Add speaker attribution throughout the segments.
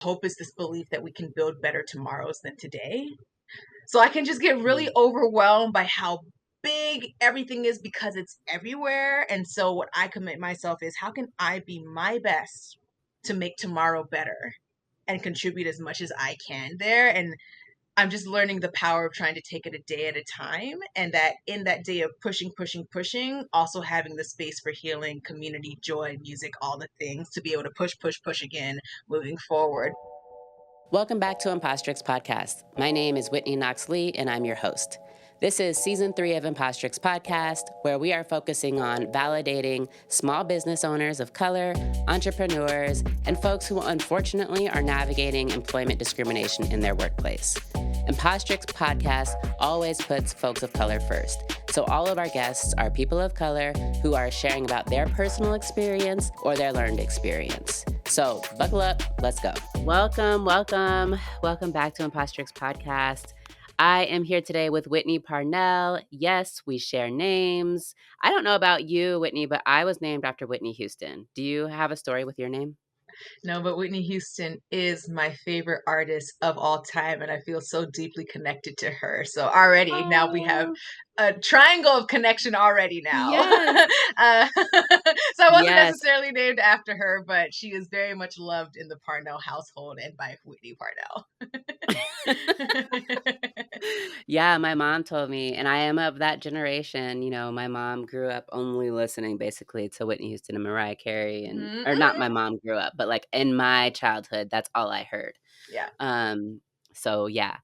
Speaker 1: hope is this belief that we can build better tomorrows than today. So I can just get really overwhelmed by how big everything is because it's everywhere. And so what I commit myself is, how can I be my best to make tomorrow better and contribute as much as I can there? And I'm just learning the power of trying to take it a day at a time, and that in that day of pushing, also having the space for healing, community, joy, music, all the things to be able to push again, moving forward.
Speaker 2: Welcome back to Impostrix Podcast. My name is Whitney Knox Lee, and I'm your host. This is Season 3 of Impostrix Podcast, where we are focusing on validating small business owners of color, entrepreneurs, and folks who unfortunately are navigating employment discrimination in their workplace. Impostrix Podcast always puts folks of color first. So all of our guests are people of color who are sharing about their personal experience or their learned experience. So buckle up, let's go. Welcome back to Impostrix Podcast. I am here today with Whitney Parnell. Yes, we share names. I don't know about you, Whitney, but I was named after Whitney Houston. Do you have a story with your name?
Speaker 1: No, but Whitney Houston is my favorite artist of all time, and I feel so deeply connected to her. So already now we have a triangle of connection already now.
Speaker 2: Yes.
Speaker 1: So I wasn't necessarily named after her, but she is very much loved in the Parnell household and by Whitney Parnell.
Speaker 2: Yeah, my mom told me, and I am of that generation. You know, my mom grew up only listening basically to Whitney Houston and Mariah Carey, and or not my mom grew up, but like in my childhood, that's all I heard.
Speaker 1: Yeah.
Speaker 2: So yeah,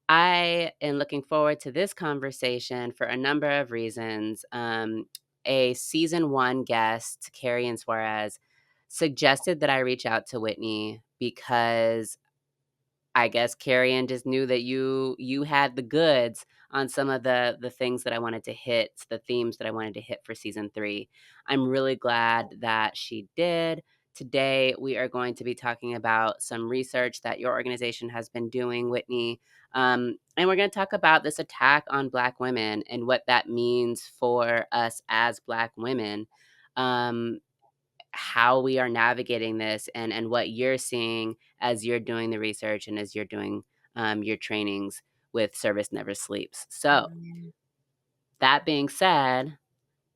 Speaker 2: I am looking forward to this conversation for a number of reasons. A season 1 guest, Carrie and Suarez, suggested that I reach out to Whitney because I guess Carrie just knew that you had the goods on some of the things that I wanted to hit, the themes that I wanted to hit for season 3. I'm really glad that she did. Today, we are going to be talking about some research that your organization has been doing, Whitney. And we're going to talk about this attack on Black women and what that means for us as Black women. How we are navigating this and what you're seeing as you're doing the research and as you're doing your trainings with Service Never Sleeps. So that being said,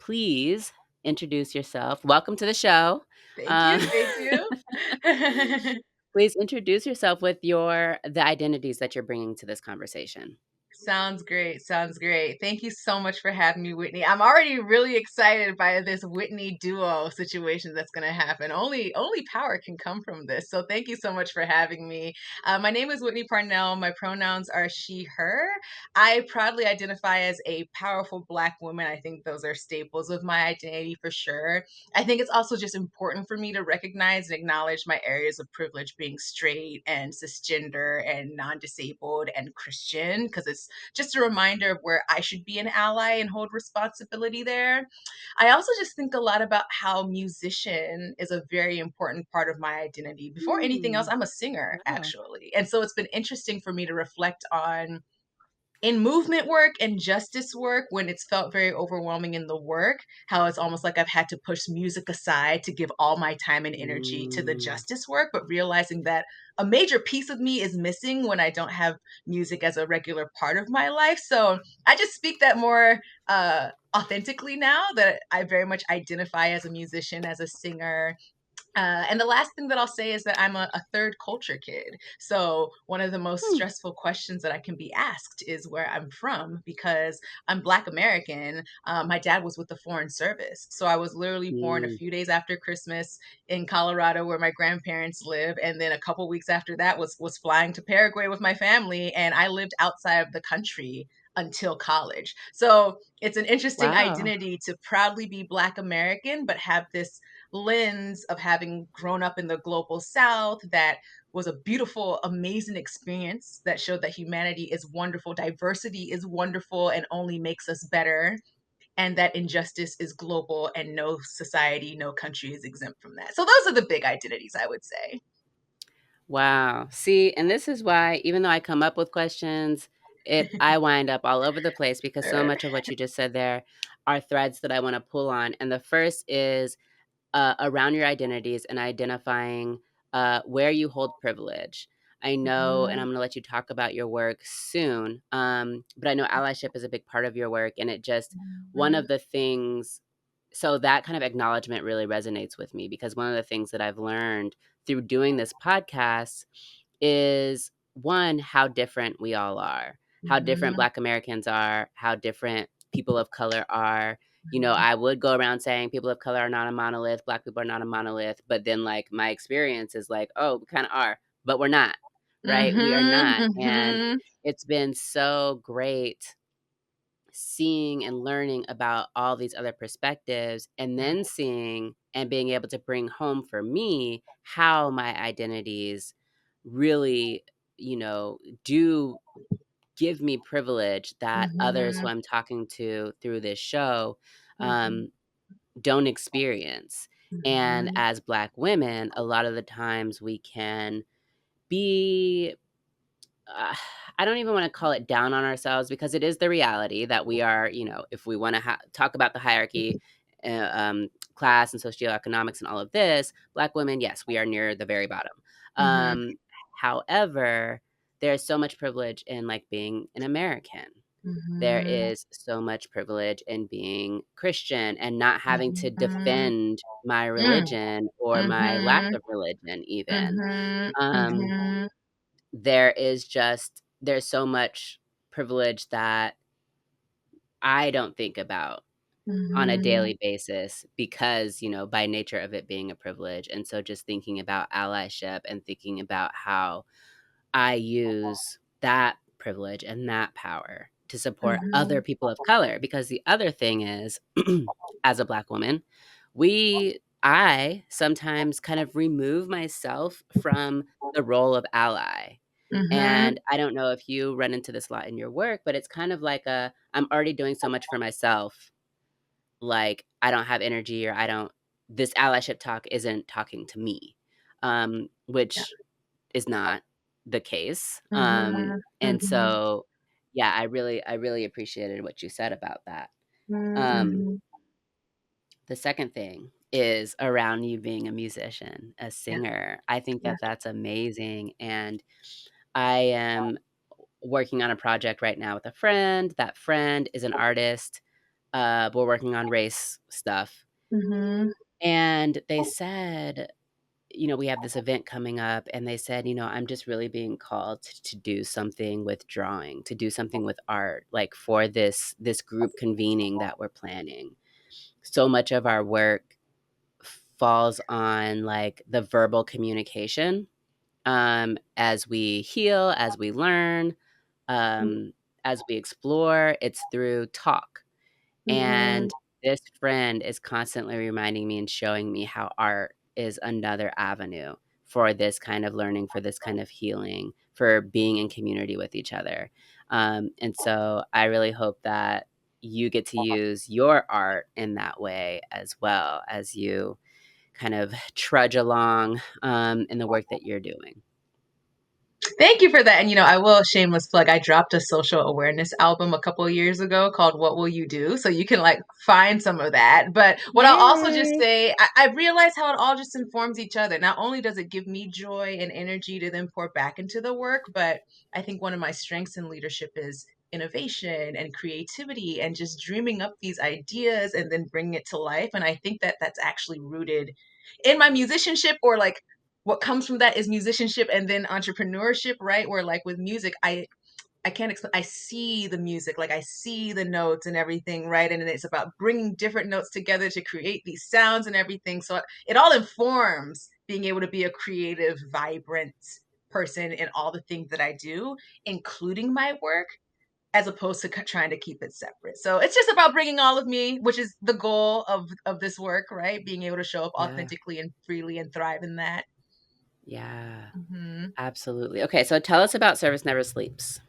Speaker 2: please introduce yourself. Welcome to the show.
Speaker 1: Thank you.
Speaker 2: Please introduce yourself with the identities that you're bringing to this conversation.
Speaker 1: Sounds great. Thank you so much for having me, Whitney. I'm already really excited by this Whitney duo situation that's going to happen. Only power can come from this. So thank you so much for having me. My name is Whitney Parnell. My pronouns are she, her. I proudly identify as a powerful Black woman. I think those are staples of my identity for sure. I think it's also just important for me to recognize and acknowledge my areas of privilege, being straight and cisgender and non-disabled and Christian, because it's just a reminder of where I should be an ally and hold responsibility there. I also just think a lot about how musician is a very important part of my identity. Before anything else, I'm a singer, actually. And so it's been interesting for me to reflect on in movement work and justice work, when it's felt very overwhelming in the work, how it's almost like I've had to push music aside to give all my time and energy to the justice work, but realizing that a major piece of me is missing when I don't have music as a regular part of my life. So I just speak that more authentically now, that I very much identify as a musician, as a singer. And the last thing that I'll say is that I'm a third culture kid. So one of the most stressful questions that I can be asked is where I'm from, because I'm Black American. My dad was with the Foreign Service. So I was literally born a few days after Christmas in Colorado, where my grandparents live. And then a couple weeks after that was flying to Paraguay with my family. And I lived outside of the country until college. So it's an interesting identity to proudly be Black American, but have this lens of having grown up in the global South that was a beautiful, amazing experience that showed that humanity is wonderful, diversity is wonderful, and only makes us better, and that injustice is global and no society, no country is exempt from that. So those are the big identities, I would say.
Speaker 2: Wow. See, and this is why, even though I come up with questions, I wind up all over the place, because so much of what you just said there are threads that I want to pull on. And the first is around your identities and identifying where you hold privilege. I know, and I'm going to let you talk about your work soon, but I know allyship is a big part of your work, and it just, one of the things, so that kind of acknowledgement really resonates with me, because one of the things that I've learned through doing this podcast is, one, how different we all are, how different
Speaker 1: Mhm.
Speaker 2: Black Americans are, how different people of color are. You know, I would go around saying people of color are not a monolith, Black people are not a monolith, but then like my experience is like, oh, we kind of are, but we're not, right? We are
Speaker 1: Mhm.
Speaker 2: not. And
Speaker 1: Mhm.
Speaker 2: it's been so great seeing and learning about all these other perspectives, and then seeing and being able to bring home for me how my identities really, you know, do give me privilege that others who
Speaker 1: Mhm.
Speaker 2: I'm talking to through this show
Speaker 1: Mhm.
Speaker 2: um, don't experience. And
Speaker 1: Mhm.
Speaker 2: as Black women, a lot of the times we can be, uh, I don't even want to call it down on ourselves, because it is the reality that we are, you know, if we want to talk about the hierarchy, class and socioeconomics and all of this, Black women, yes, we are near the very bottom.
Speaker 1: Mhm.
Speaker 2: Um, However, there's so much privilege in like being an American. There
Speaker 1: Mhm.
Speaker 2: is so much privilege in being Christian and not having to
Speaker 1: Mhm.
Speaker 2: defend my
Speaker 1: Mm.
Speaker 2: religion or my lack
Speaker 1: Mhm.
Speaker 2: of religion, even.
Speaker 1: Mhm.
Speaker 2: Um,
Speaker 1: Mhm.
Speaker 2: there's so much privilege that I don't think about on a
Speaker 1: Mhm.
Speaker 2: daily basis, because, you know, by nature of it being a privilege. And so just thinking about allyship and thinking about how I use that privilege and that power to support other
Speaker 1: Mhm.
Speaker 2: people of color. Because the other thing is, as a Black woman, I sometimes kind of remove myself from the role of ally.
Speaker 1: Mhm.
Speaker 2: And I don't know if you run into this a lot in your work, but it's kind of like I'm already doing so much for myself. Like, I don't have energy, or this allyship talk isn't talking to me,
Speaker 1: Yeah.
Speaker 2: which is not the case.
Speaker 1: Mhm.
Speaker 2: And
Speaker 1: Mhm.
Speaker 2: so, yeah, I really appreciated what you said about that. Um,
Speaker 1: Mhm.
Speaker 2: the second thing is around you being a musician, a
Speaker 1: Yeah.
Speaker 2: singer. I think
Speaker 1: Yeah.
Speaker 2: that that's amazing. And I am working on a project right now with a friend. That friend is an artist. We're working on race stuff.
Speaker 1: Mhm.
Speaker 2: And they said, you know, we have this event coming up, and they said, you know, I'm just really being called to do something with drawing, to do something with art, like for this group convening that we're planning. So much of our work falls on like the verbal communication, as we heal, as we learn, um, as we explore. It's through talk.
Speaker 1: Mhm.
Speaker 2: And this friend is constantly reminding me and showing me how art is another avenue for this kind of learning, for this kind of healing, for being in community with each other. And so I really hope that you get to use your art in that way as well, as you kind of trudge along in the work that you're doing.
Speaker 1: Thank you for that. And I will shameless plug. I dropped a social awareness album a couple of years ago called "What Will You Do?" So you can like find some of that. But what I'll also just
Speaker 2: Yay!
Speaker 1: say, I realize how it all just informs each other. Not only does it give me joy and energy to then pour back into the work, but I think one of my strengths in leadership is innovation and creativity and just dreaming up these ideas and then bringing it to life. And I think that that's actually rooted in my musicianship, or like what comes from that is musicianship and then entrepreneurship, right? Where like with music, I can't explain. I see the music, like I see the notes and everything, right? And it's about bringing different notes together to create these sounds and everything. So it all informs being able to be a creative, vibrant person in all the things that I do, including my work, as opposed to trying to keep it separate. So it's just about bringing all of me, which is the goal of this work, right? Being able to show up
Speaker 2: Yeah,
Speaker 1: authentically and freely and thrive in that.
Speaker 2: yeah,
Speaker 1: Hmm.
Speaker 2: absolutely. Okay, so tell us about Service Never Sleeps.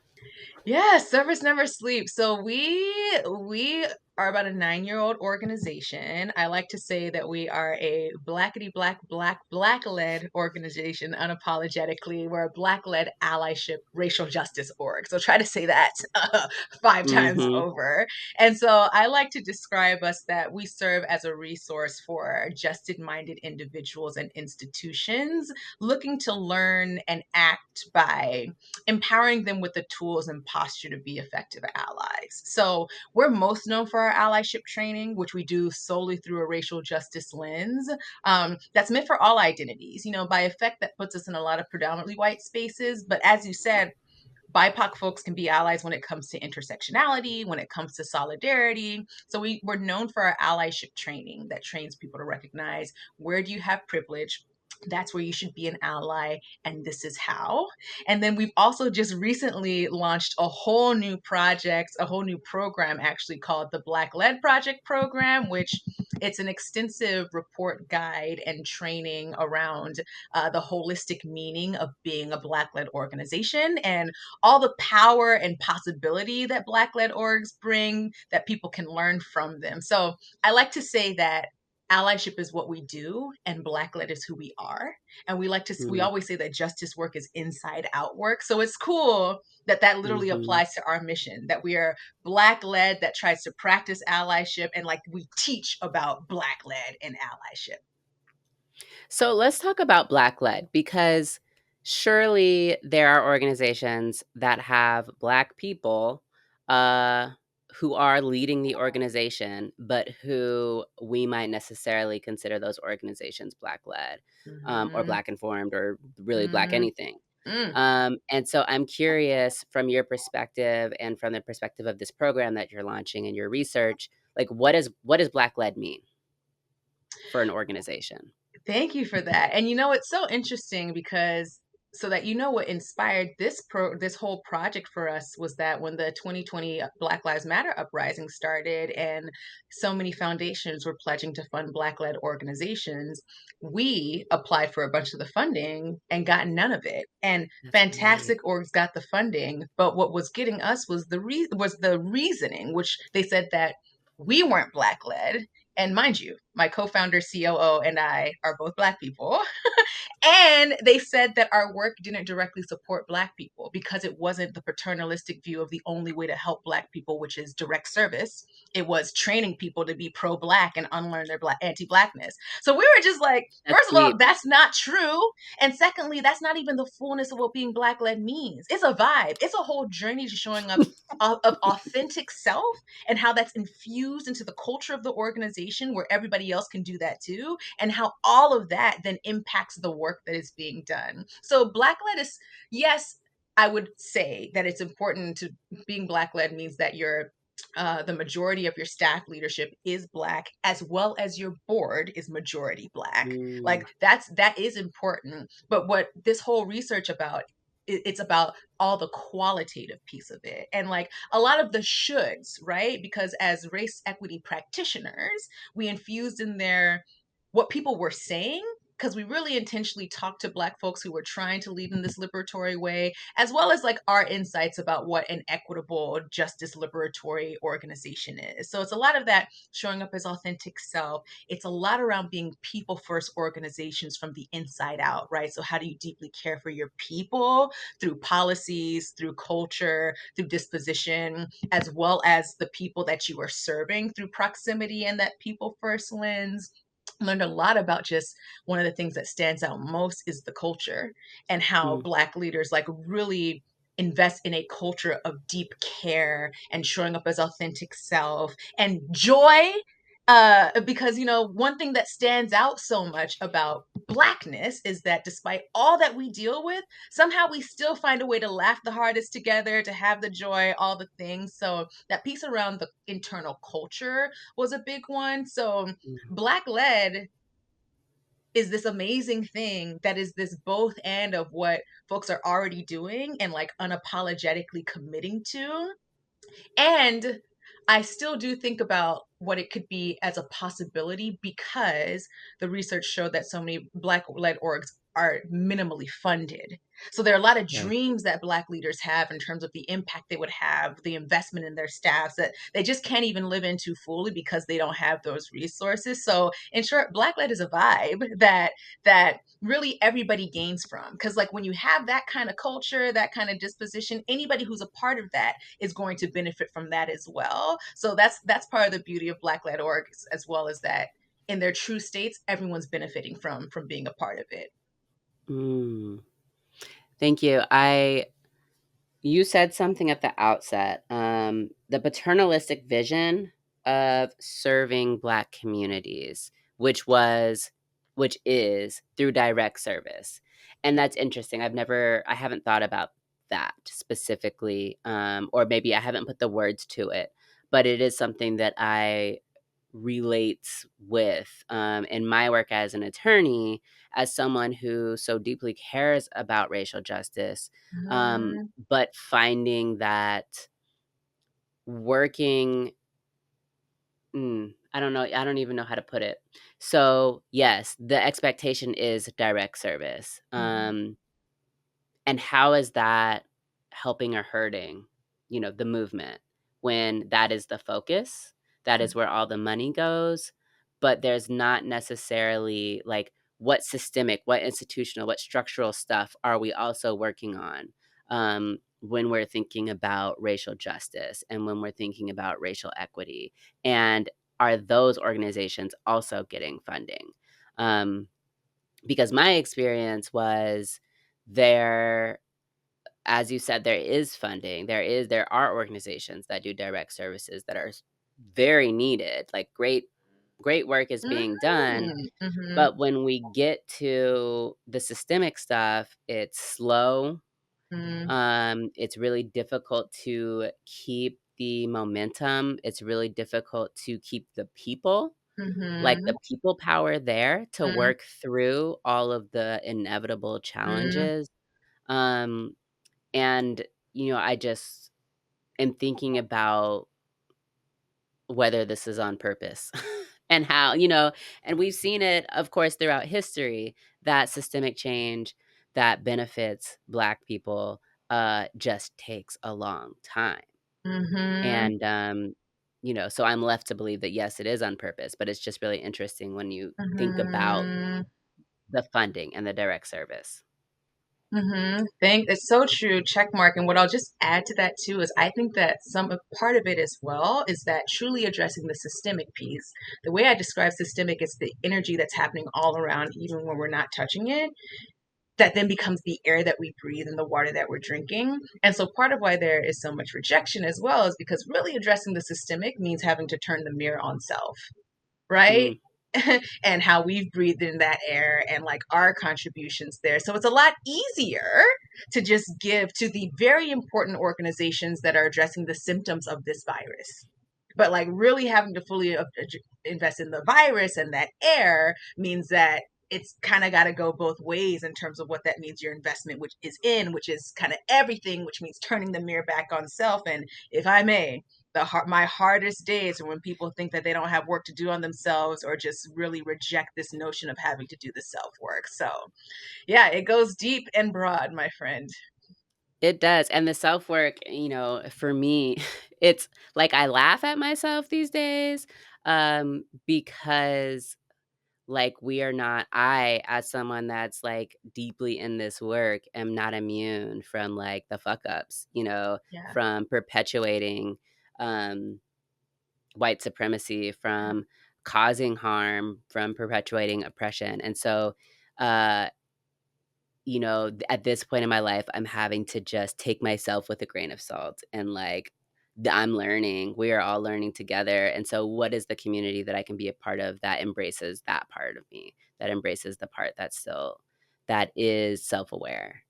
Speaker 1: Yeah, Service Never Sleeps. So we are about a 9-year-old organization. I like to say that we are a blackety black led organization unapologetically. We're a black led allyship racial justice org. So try to say that 5 times
Speaker 2: Mm-hmm.
Speaker 1: over. And so I like to describe us that we serve as a resource for justice minded individuals and institutions looking to learn and act by empowering them with the tools and posture to be effective allies. So we're most known for our allyship training, which we do solely through a racial justice lens. That's meant for all identities. By effect, that puts us in a lot of predominantly white spaces. But as you said, BIPOC folks can be allies when it comes to intersectionality, when it comes to solidarity. So we're known for our allyship training that trains people to recognize, where do you have privilege? That's where you should be an ally, and this is how. And then we've also just recently launched a whole new project, a whole new program actually, called the Black Led Project Program, which it's an extensive report guide and training around the holistic meaning of being a Black led organization and all the power and possibility that Black led orgs bring, that people can learn from them. So I like to say that allyship is what we do and Black led is who we are. And we always say that justice work is inside out work. So it's cool that that literally
Speaker 2: Mm-hmm.
Speaker 1: applies to our mission, that we are Black led that tries to practice allyship, and like we teach about Black led and allyship.
Speaker 2: So let's talk about Black led, because surely there are organizations that have Black people uh, who are leading the organization, but who we might necessarily consider those organizations Black led, or
Speaker 1: Mm-hmm.
Speaker 2: Black informed, or really Black
Speaker 1: Mm-hmm.
Speaker 2: anything.
Speaker 1: Mm.
Speaker 2: And so I'm curious, from your perspective and from the perspective of this program that you're launching and your research, like what does Black led mean for an organization?
Speaker 1: Thank you for that. And it's so interesting because so that what inspired this whole project for us was that when the 2020 Black Lives Matter uprising started and so many foundations were pledging to fund Black-led organizations, we applied for a bunch of the funding and got none of it. And
Speaker 2: That's right.
Speaker 1: fantastic orgs got the funding, but what was getting us was the reasoning, which they said that we weren't Black-led. And mind you, my co-founder, COO, and I are both Black people. And they said that our work didn't directly support Black people because it wasn't the paternalistic view of the only way to help Black people, which is direct service. It was training people to be pro-Black and unlearn their anti-Blackness. So we were just like,
Speaker 2: That's
Speaker 1: first of all,
Speaker 2: deep.
Speaker 1: that's not true. And secondly, that's not even the fullness of what being Black-led means. It's a vibe. It's a whole journey to showing up of authentic self and how that's infused into the culture of the organization where everybody else can do that too, and how all of that then impacts the work that is being done. So Black led is, yes, I would say that it's important to being Black led means that the majority of your staff leadership is Black, as well as your board is majority Black.
Speaker 2: Mm,
Speaker 1: Like that is important. But what this whole research about, it's about all the qualitative piece of it, and like a lot of the shoulds, right? Because as race equity practitioners, we infused in there what people were saying, because we really intentionally talked to Black folks who were trying to lead in this liberatory way, as well as like our insights about what an equitable justice liberatory organization is. So it's a lot of that showing up as authentic self. It's a lot around being people first organizations from the inside out, right? So how do you deeply care for your people through policies, through culture, through disposition, as well as the people that you are serving through proximity and that people first lens. Learned a lot about just one of the things that stands out most is the culture, and how
Speaker 2: mm,
Speaker 1: Black leaders like really invest in a culture of deep care and showing up as authentic self and joy. Because one thing that stands out so much about Blackness is that despite all that we deal with, somehow we still find a way to laugh the hardest together, to have the joy, all the things. So that piece around the internal culture was a big one. So
Speaker 2: mm,
Speaker 1: Black led is this amazing thing that is this both and of what folks are already doing and like unapologetically committing to. And I still do think about what it could be as a possibility, because the research showed that so many Black led orgs are minimally funded. So there are a lot of
Speaker 2: Yeah.
Speaker 1: dreams that Black leaders have in terms of the impact they would have, the investment in their staffs that they just can't even live into fully because they don't have those resources. So in short, Black-led is a vibe that really everybody gains from. Because like when you have that kind of culture, that kind of disposition, anybody who's a part of that is going to benefit from that as well. So that's part of the beauty of Black-led orgs, as well as that in their true states, everyone's benefiting from being a part of it.
Speaker 2: Mm. Thank you. You said something at the outset, the paternalistic vision of serving Black communities, which is through direct service. And that's interesting. I haven't thought about that specifically, or maybe I haven't put the words to it, but it is something that I relates with in my work as an attorney, as someone who so deeply cares about racial justice,
Speaker 1: Mhm.
Speaker 2: but finding that working, I don't know, I don't even know how to put it. So yes, the expectation is direct service.
Speaker 1: Mhm.
Speaker 2: And how is that helping or hurting, the movement when that is the focus? That is where all the money goes, but there's not necessarily like what systemic, what institutional, what structural stuff are we also working on when we're thinking about racial justice and when we're thinking about racial equity? And are those organizations also getting funding? Um, because my experience was there, as you said, there is funding. There are organizations that do direct services that are very needed. Like great work is being done,
Speaker 1: Mm, mhm,
Speaker 2: but when we get to the systemic stuff, it's slow.
Speaker 1: mm,
Speaker 2: It's really difficult to keep the momentum. It's really difficult to keep the people, like
Speaker 1: mhm,
Speaker 2: the people power there to
Speaker 1: mm,
Speaker 2: work through all of the inevitable
Speaker 1: mm,
Speaker 2: challenges. Um, and, I just am thinking about whether this is on purpose and how, and we've seen it, of course, throughout history, that systemic change that benefits Black people just takes a long time.
Speaker 1: mhm,
Speaker 2: And, so I'm left to believe that, yes, it is on purpose, but it's just really interesting when you think about
Speaker 1: mhm,
Speaker 2: the funding and the direct service.
Speaker 1: mhm. Think it's so true, check mark. And what I'll just add to that too is I think that part of it as well is that truly addressing the systemic piece. The way I describe systemic is the energy that's happening all around, even when we're not touching it, that then becomes the air that we breathe and the water that we're drinking. And so part of why there is so much rejection as well is because really addressing the systemic means having to turn the mirror on self, right?
Speaker 2: Mm,
Speaker 1: And how we've breathed in that air and like our contributions there. So it's a lot easier to just give to the very important organizations that are addressing the symptoms of this virus. But like really having to fully invest in the virus and that air means that it's kind of got to go both ways in terms of what that means your investment, which is kind of everything, which means turning the mirror back on self. And if I may, my hardest days are when people think that they don't have work to do on themselves or just really reject this notion of having to do the self work. So yeah, it goes deep and broad, my friend.
Speaker 2: it does. And the self work, for me, it's like I laugh at myself these days because like we are not, I, as someone that's like deeply in this work, am not immune from like the fuck ups,
Speaker 1: Yeah.
Speaker 2: from perpetuating um, white supremacy, from causing harm, from perpetuating oppression. And so, uh, at this point in my life, I'm having to just take myself with a grain of salt and like, I'm learning. We are all learning together. And so, what is the community that I can be a part of that embraces that part of me, that embraces the part that is self aware,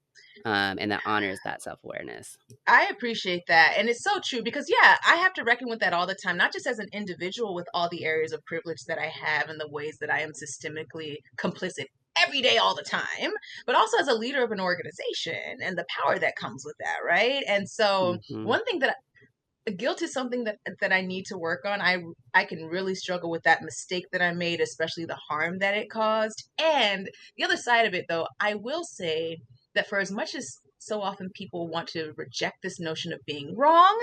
Speaker 2: and that honors that self awareness?
Speaker 1: I appreciate that. And it's so true because, yeah, I have to reckon with that all the time, not just as an individual with all the areas of privilege that I have and the ways that I am systemically complicit every day, all the time, but also as a leader of an organization and the power that comes with that, right? And so,
Speaker 2: Hmm.
Speaker 1: one thing that guilt is something that I need to work on. I can really struggle with that mistake that I made, especially the harm that it caused. And the other side of it, though, I will say that for as much as so often people want to reject this notion of being wrong,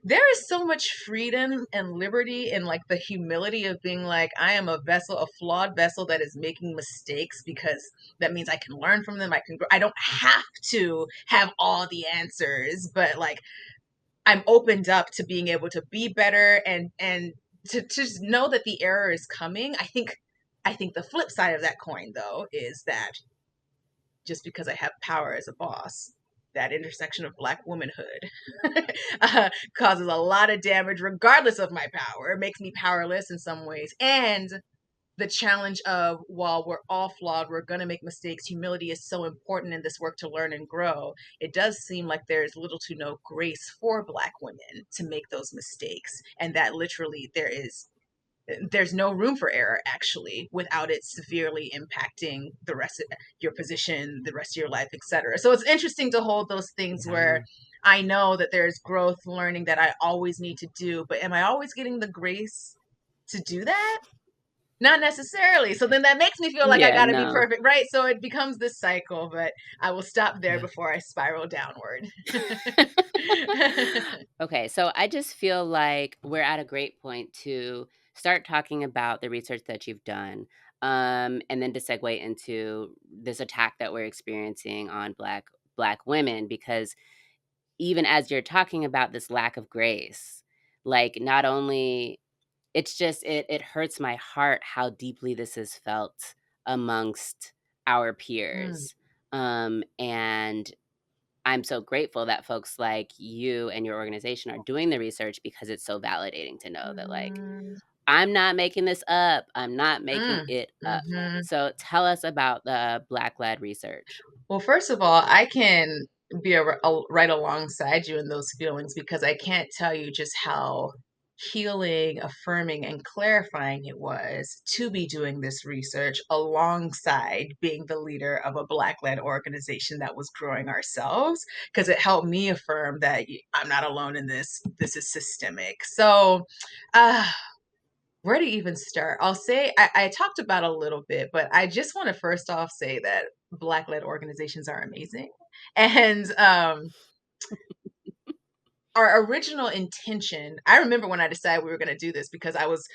Speaker 1: there is so much freedom and liberty in like the humility of being like, I am a vessel, a flawed vessel that is making mistakes, because that means I can learn from them. I can grow. I don't have to have all the answers, but like I'm opened up to being able to be better, and to just know that the error is coming. I think the flip side of that coin though is that just because I have power as a boss, that intersection of Black womanhood causes a lot of damage regardless of my power. It makes me powerless in some ways. And the challenge of, while we're all flawed, we're going to make mistakes, humility is so important in this work to learn and grow. It does seem like there's little to no grace for Black women to make those mistakes, and that literally there's no room for error actually without it severely impacting the rest of your position, the rest of your life, etc. So it's interesting to hold those things where I know that there's growth learning that I always need to do, but am I always getting the grace to do that? Not necessarily. So then that makes me feel like I
Speaker 2: Yeah,
Speaker 1: got to be
Speaker 2: no.
Speaker 1: perfect, right? So it becomes this cycle, but I will stop there before I spiral downward.
Speaker 2: Okay, so I just feel like we're at a great point to start talking about the research that you've done, and then to segue into this attack that we're experiencing on Black women, because even as you're talking about this lack of grace, like not only it's just it hurts my heart how deeply this is felt amongst our
Speaker 1: Mm,
Speaker 2: peers, and I'm so grateful that folks like you and your organization are doing the research, because it's so validating to know that, like,
Speaker 1: mm,
Speaker 2: I'm not making this up. I'm not making
Speaker 1: mm,
Speaker 2: it up.
Speaker 1: mhm.
Speaker 2: So tell us about the Black-led research.
Speaker 1: Well, first of all, I can be right alongside you in those feelings, because I can't tell you just how healing, affirming, and clarifying it was to be doing this research alongside being the leader of a Black-led organization that was growing ourselves, because it helped me affirm that I'm not alone in this. This is systemic. So, uh, where to even start? I'll say I talked about a little bit, but I just want to first off say that Black-led organizations are amazing. And our original intention, I remember when I decided we were going to do this, because I was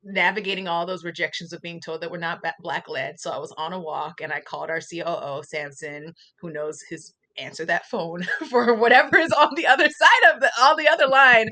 Speaker 1: navigating all those rejections of being told that we're not Black-led. So I was on a walk and I called our COO, Samson, who knows his answer that phone for whatever is on the other side of the other line.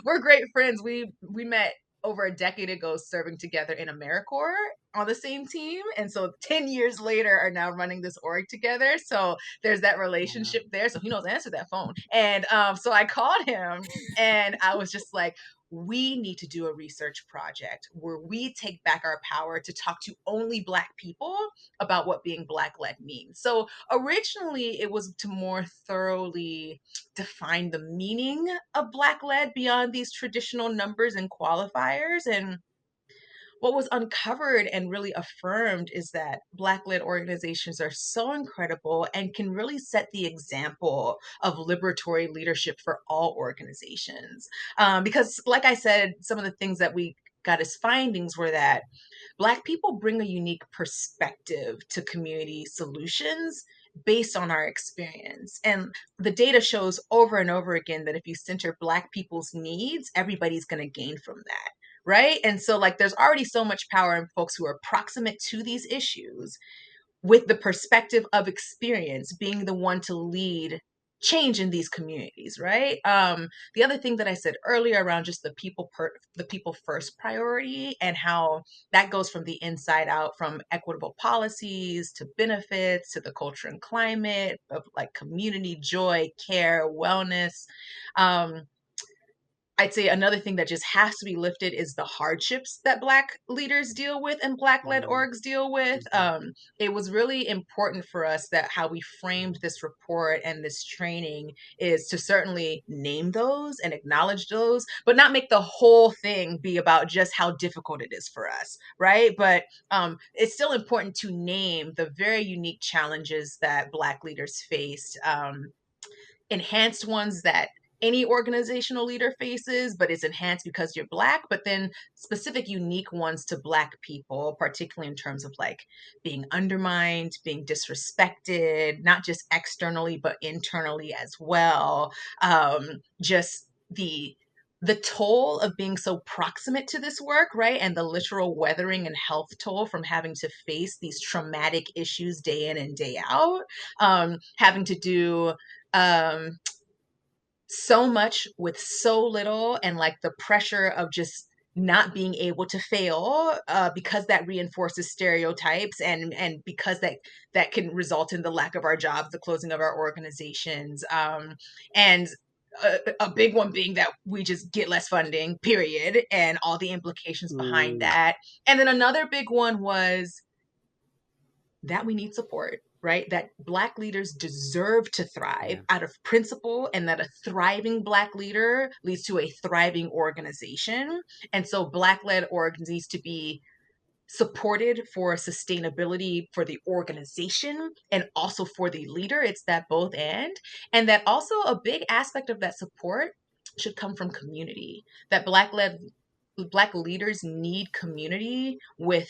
Speaker 1: We're great friends. We met over a decade ago serving together in AmeriCorps on the same team, and so 10 years later are now running this org together. So there's that
Speaker 2: Wow.
Speaker 1: relationship there. So he knows to answer that phone. And so I called him and I was just like, we need to do a research project where we take back our power to talk to only Black people about what being Black-led means. So originally it was to more thoroughly define the meaning of Black-led beyond these traditional numbers and qualifiers. And what was uncovered and really affirmed is that Black-led organizations are so incredible and can really set the example of liberatory leadership for all organizations. Because, like I said, some of the things that we got as findings were that Black people bring a unique perspective to community solutions based on our experience. And the data shows over and over again that if you center Black people's needs, everybody's going to gain from that. Right. And so, like, there's already so much power in folks who are proximate to these issues, with the perspective of experience being the one to lead change in these communities, right? The other thing that I said earlier around just the people first priority, and how that goes from the inside out, from equitable policies to benefits to the culture and climate of like community joy, care, wellness. um, I'd say another thing that just has to be lifted is the hardships that Black leaders deal with and Black-led orgs deal with. It was really important for us that how we framed this report and this training is to certainly name those and acknowledge those, but not make the whole thing be about just how difficult it is for us, right? But it's still important to name the very unique challenges that Black leaders faced, enhanced ones that any organizational leader faces, but it's enhanced because you're Black, but then specific unique ones to Black people, particularly in terms of like being undermined, being disrespected, not just externally, but internally as well. Just the toll of being so proximate to this work, right? And the literal weathering and health toll from having to face these traumatic issues day in and day out, having to do um, so much with so little, and like the pressure of just not being able to fail, because that reinforces stereotypes, and because that can result in the lack of our jobs, the closing of our organizations, and a big one being that we just get less funding, period, and all the implications behind
Speaker 2: Mm,
Speaker 1: that. And then another big one was that we need support, right? That Black leaders deserve to thrive
Speaker 2: yeah.
Speaker 1: out of principle, and that a thriving Black leader leads to a thriving organization. And so Black led org needs to be supported for sustainability for the organization and also for the leader. It's that both and that also a big aspect of that support should come from community. That Black leaders need community with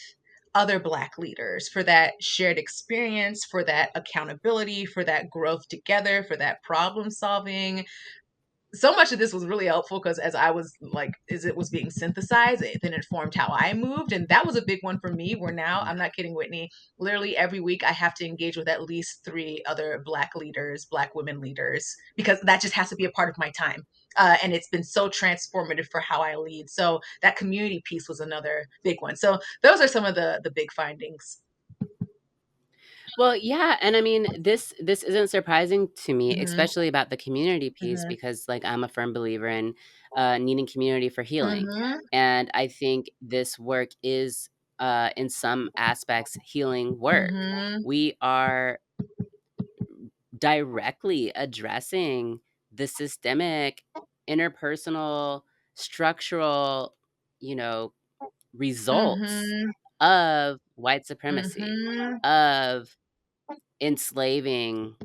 Speaker 1: other Black leaders for that shared experience, for that accountability, for that growth together, for that problem solving. So much of this was really helpful because as I was like, as it was being synthesized, it then informed how I moved. And that was a big one for me, where now, I'm not kidding, Whitney, literally every week I have to engage with at least 3 other Black leaders, Black women leaders, because that just has to be a part of my time. And it's been so transformative for how I lead. So that community piece was another big one. So those are some of the big findings.
Speaker 2: Well, yeah, and I mean, this isn't surprising to me,
Speaker 1: Mm-hmm,
Speaker 2: especially about the community piece,
Speaker 1: mm-hmm,
Speaker 2: because like I'm a firm believer in needing community for healing,
Speaker 1: mm-hmm,
Speaker 2: and I think this work is, in some aspects, healing work.
Speaker 1: mm-hmm,
Speaker 2: We are directly addressing the systemic, interpersonal, structural, you know, results
Speaker 1: mm-hmm,
Speaker 2: of white supremacy,
Speaker 1: mm-hmm,
Speaker 2: of enslaving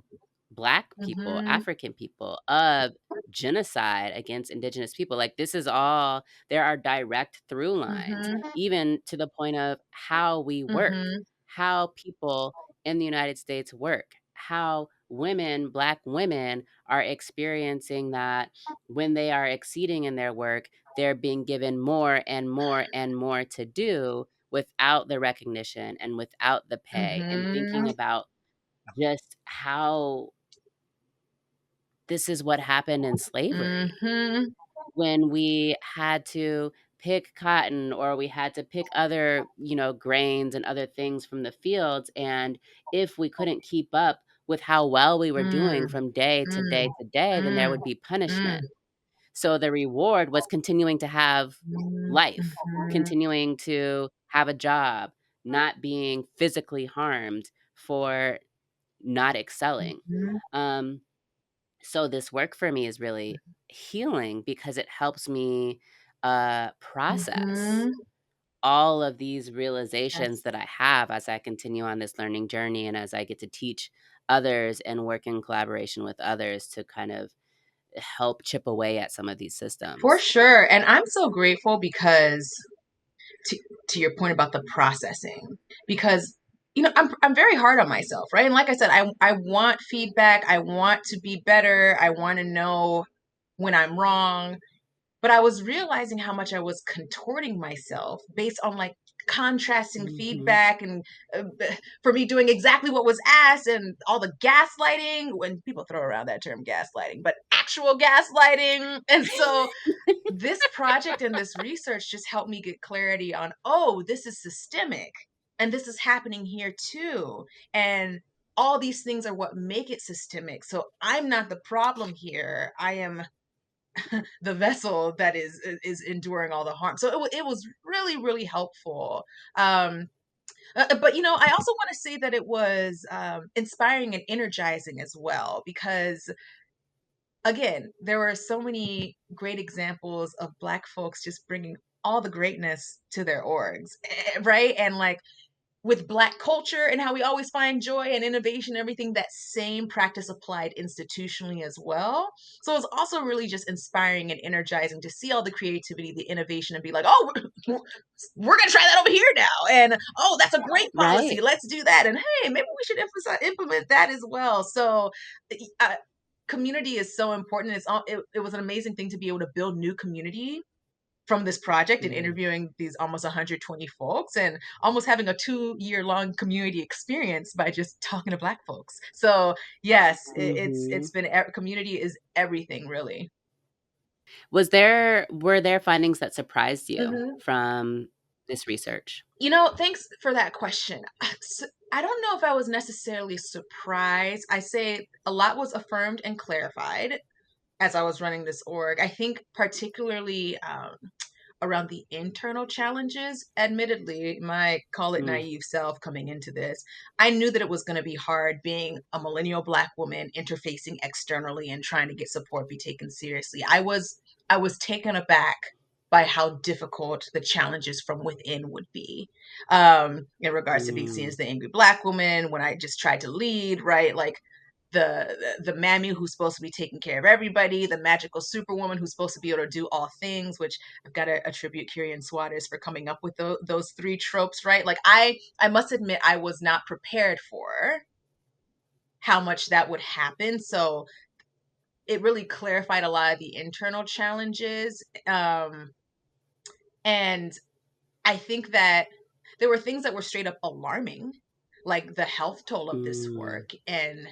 Speaker 2: Black people,
Speaker 1: mm-hmm,
Speaker 2: African people, of genocide against indigenous people. Like, this is all, there are direct through lines,
Speaker 1: mm-hmm,
Speaker 2: even to the point of how we work,
Speaker 1: mm-hmm.
Speaker 2: how people in the United States work, how women, Black women, are experiencing that when they are exceeding in their work, they're being given more and more and more to do without the recognition and without the pay, and thinking
Speaker 1: Mhm,
Speaker 2: about just how this is what happened in slavery,
Speaker 1: mhm,
Speaker 2: when we had to pick cotton, or we had to pick other, grains and other things from the fields, and if we couldn't keep up with how well we were doing
Speaker 1: mm,
Speaker 2: from day to
Speaker 1: mm,
Speaker 2: day to day, then there
Speaker 1: mm,
Speaker 2: would be
Speaker 1: mm,
Speaker 2: punishment. So the reward was continuing to have
Speaker 1: mm,
Speaker 2: life,
Speaker 1: mhm,
Speaker 2: continuing to have a job, not being physically harmed for not excelling.
Speaker 1: mhm,
Speaker 2: Um, so this work for me is really healing, because it helps me process
Speaker 1: mhm.
Speaker 2: all of these realizations
Speaker 1: Yes.
Speaker 2: that I have as I continue on this learning journey, and as I get to teach others and work in collaboration with others to kind of help chip away at some of these
Speaker 1: For
Speaker 2: systems.
Speaker 1: sure. And I'm so grateful because to, to your point about the processing, because I'm very hard on myself, right? And like I said, I want feedback, I want to be better, I want to know when I'm wrong. But I was realizing how much I was contorting myself based on like contrasting
Speaker 2: Mhm.
Speaker 1: feedback, and uh, for me doing exactly what was asked, and all the gaslighting, when people throw around that term gaslighting, but actual gaslighting. And so this project and this research just helped me get clarity on, oh, this is systemic, and this is happening here too. And all these things are what make it systemic. So I'm not the problem here. I am the vessel that is enduring all the harm. So it was really, really helpful. Um, but I also want to say that it was inspiring and energizing as well, because again, there were so many great examples of Black folks just bringing all the greatness to their orgs, right? And like with Black culture and how we always find joy and innovation and everything, that same practice applied institutionally as well. So it's also really just inspiring and energizing to see all the creativity, the innovation, and be like, oh, we're going to try that over here now. And oh, that's a great policy.
Speaker 2: Right.
Speaker 1: Let's do that. And hey, maybe we should implement that as well. So community is so important. It was an amazing thing to be able to build new community from this project and interviewing these almost 120 folks and almost having a 2-year-long community experience by just talking to Black folks. So yes, it's been, community is everything, really.
Speaker 2: Were there findings that surprised you from this research?
Speaker 1: Thanks for that question. I don't know if I was necessarily surprised. I say a lot was affirmed and clarified as I was running this org. I think particularly around the internal challenges. Admittedly, my call it naive self coming into this, I knew that it was going to be hard being a millennial Black woman interfacing externally and trying to get support be taken seriously. I was taken aback by how difficult the challenges from within would be, in regards to being seen as the angry Black woman when I just tried to lead, right? Like the mammy who's supposed to be taking care of everybody, the magical superwoman who's supposed to be able to do all things, which I've got to attribute Kirian Swatters for coming up with those 3 tropes, right? Like I must admit I was not prepared for how much that would happen. So it really clarified a lot of the internal challenges. And I think that there were things that were straight up alarming, like the health toll of this work and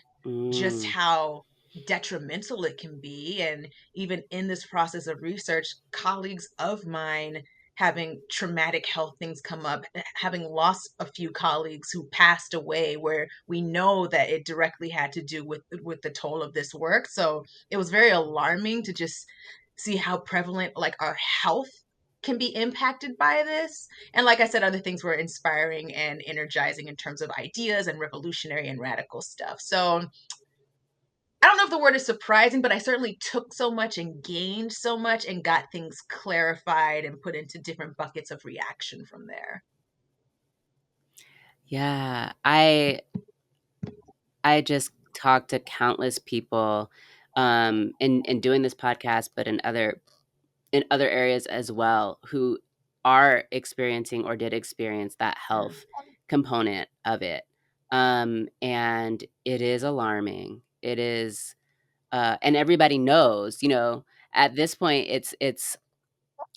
Speaker 1: just how detrimental it can be. And even in this process of research, colleagues of mine having traumatic health things come up, having lost a few colleagues who passed away, where we know that it directly had to do with the toll of this work. So it was very alarming to just see how prevalent like our health can be impacted by this. And like I said, other things were inspiring and energizing in terms of ideas and revolutionary and radical stuff. So I don't know if the word is surprising, but I certainly took so much and gained so much and got things clarified and put into different buckets of reaction from there.
Speaker 2: Yeah, I just talked to countless people in doing this podcast, but in other areas as well, who are experiencing or did experience that health component of it. And it is alarming. It is, and everybody knows, at this point, it's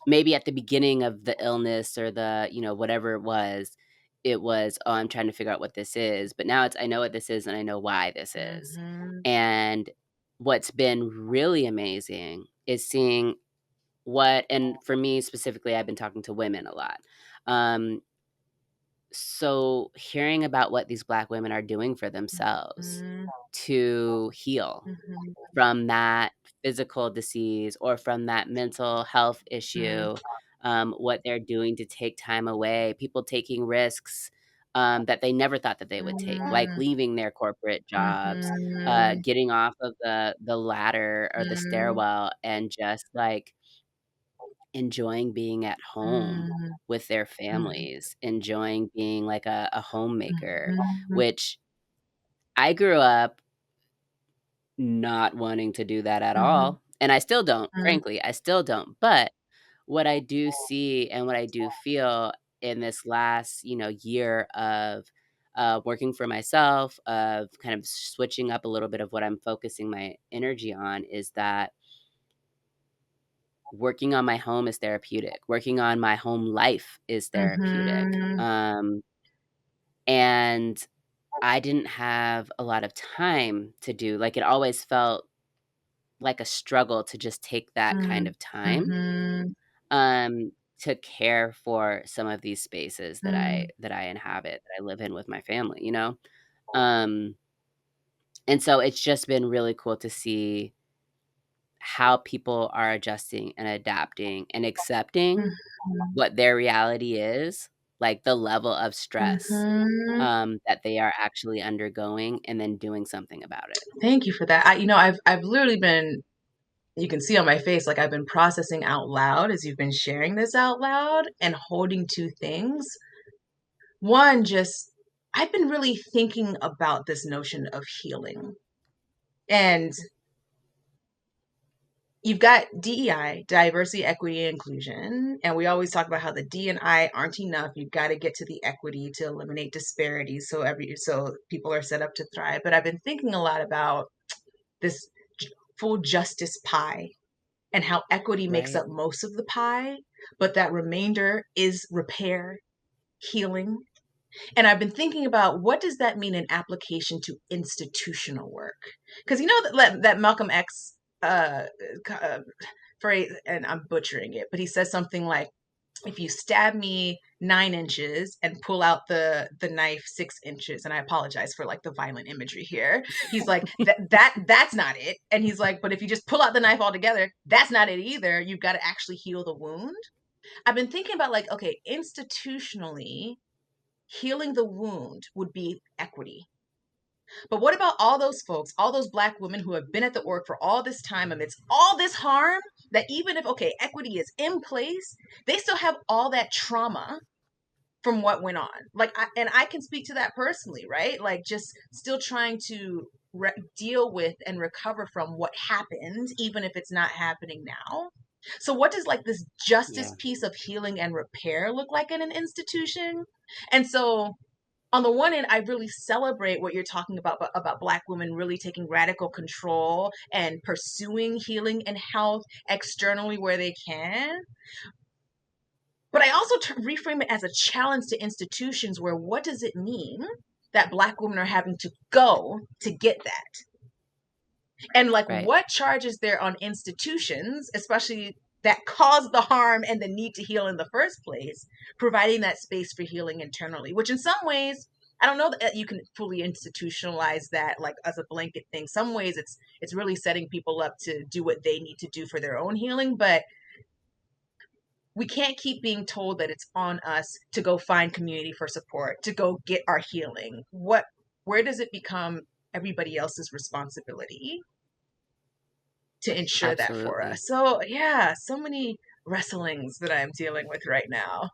Speaker 2: maybe at the beginning of the illness or the, whatever it was, oh, I'm trying to figure out what this is. But now it's, I know what this is and I know why this is. And what's been really amazing is seeing and for me specifically, I've been talking to women a lot. So hearing about what these Black women are doing for themselves to heal from that physical disease or from that mental health issue, what they're doing to take time away, people taking risks that they never thought that they would take, like leaving their corporate jobs, getting off of the ladder or the stairwell and just like enjoying being at home with their families, enjoying being like a homemaker, which I grew up not wanting to do that at all, and I still don't, frankly, I still don't, but what I do see and what I do feel in this last, year of, working for myself, of kind of switching up a little bit of what I'm focusing my energy on, is that working on my home is therapeutic. Working on my home life is therapeutic. And I didn't have a lot of time to do, like, it always felt like a struggle to just take that kind of time, to care for some of these spaces that I inhabit, that I live in with my family, Um, and so it's just been really cool to see how people are adjusting and adapting and accepting what their reality is, like the level of stress, that they are actually undergoing and then doing something about it.
Speaker 1: Thank you for that. I've literally been, you can see on my face, like I've been processing out loud as you've been sharing this out loud and holding two things. one, just I've been really thinking about this notion of healing. And you've got DEI, diversity, equity, and inclusion. And we always talk about how the D and I aren't enough. You've got to get to the equity to eliminate disparities so people are set up to thrive. But I've been thinking a lot about this full justice pie and how equity makes
Speaker 2: Right.
Speaker 1: up most of the pie, but that remainder is repair, healing. And I've been thinking about what does that mean in application to institutional work? Because you know that Malcolm X uh, phrase, and I'm butchering it, but he says something like, "If you stab me 9 inches and pull out the knife 6 inches," and I apologize for like the violent imagery here. He's like, that's not it. And he's like, but if you just pull out the knife altogether, that's not it either. You've got to actually heal the wound. I've been thinking about like, okay, institutionally, healing the wound would be equity. But what about all those folks, all those Black women who have been at the org for all this time amidst all this harm, that even if, okay, equity is in place, they still have all that trauma from what went on. And I can speak to that personally, right? Like just still trying to deal with and recover from what happened, even if it's not happening now. So what does like this justice
Speaker 2: Yeah.
Speaker 1: piece of healing and repair look like in an institution? And so on the one hand, I really celebrate what you're talking about Black women really taking radical control and pursuing healing and health externally where they can. But I also reframe it as a challenge to institutions where what does it mean that Black women are having to go to get that? And like
Speaker 2: Right.
Speaker 1: what charges there on institutions, especially that caused the harm and the need to heal in the first place, providing that space for healing internally, which in some ways, I don't know that you can fully institutionalize that like as a blanket thing. Some ways it's really setting people up to do what they need to do for their own healing, but we can't keep being told that it's on us to go find community for support, to go get our healing. Where does it become everybody else's responsibility to ensure that for
Speaker 2: Absolutely.
Speaker 1: us? So yeah, so many wrestlings that I'm dealing with right now.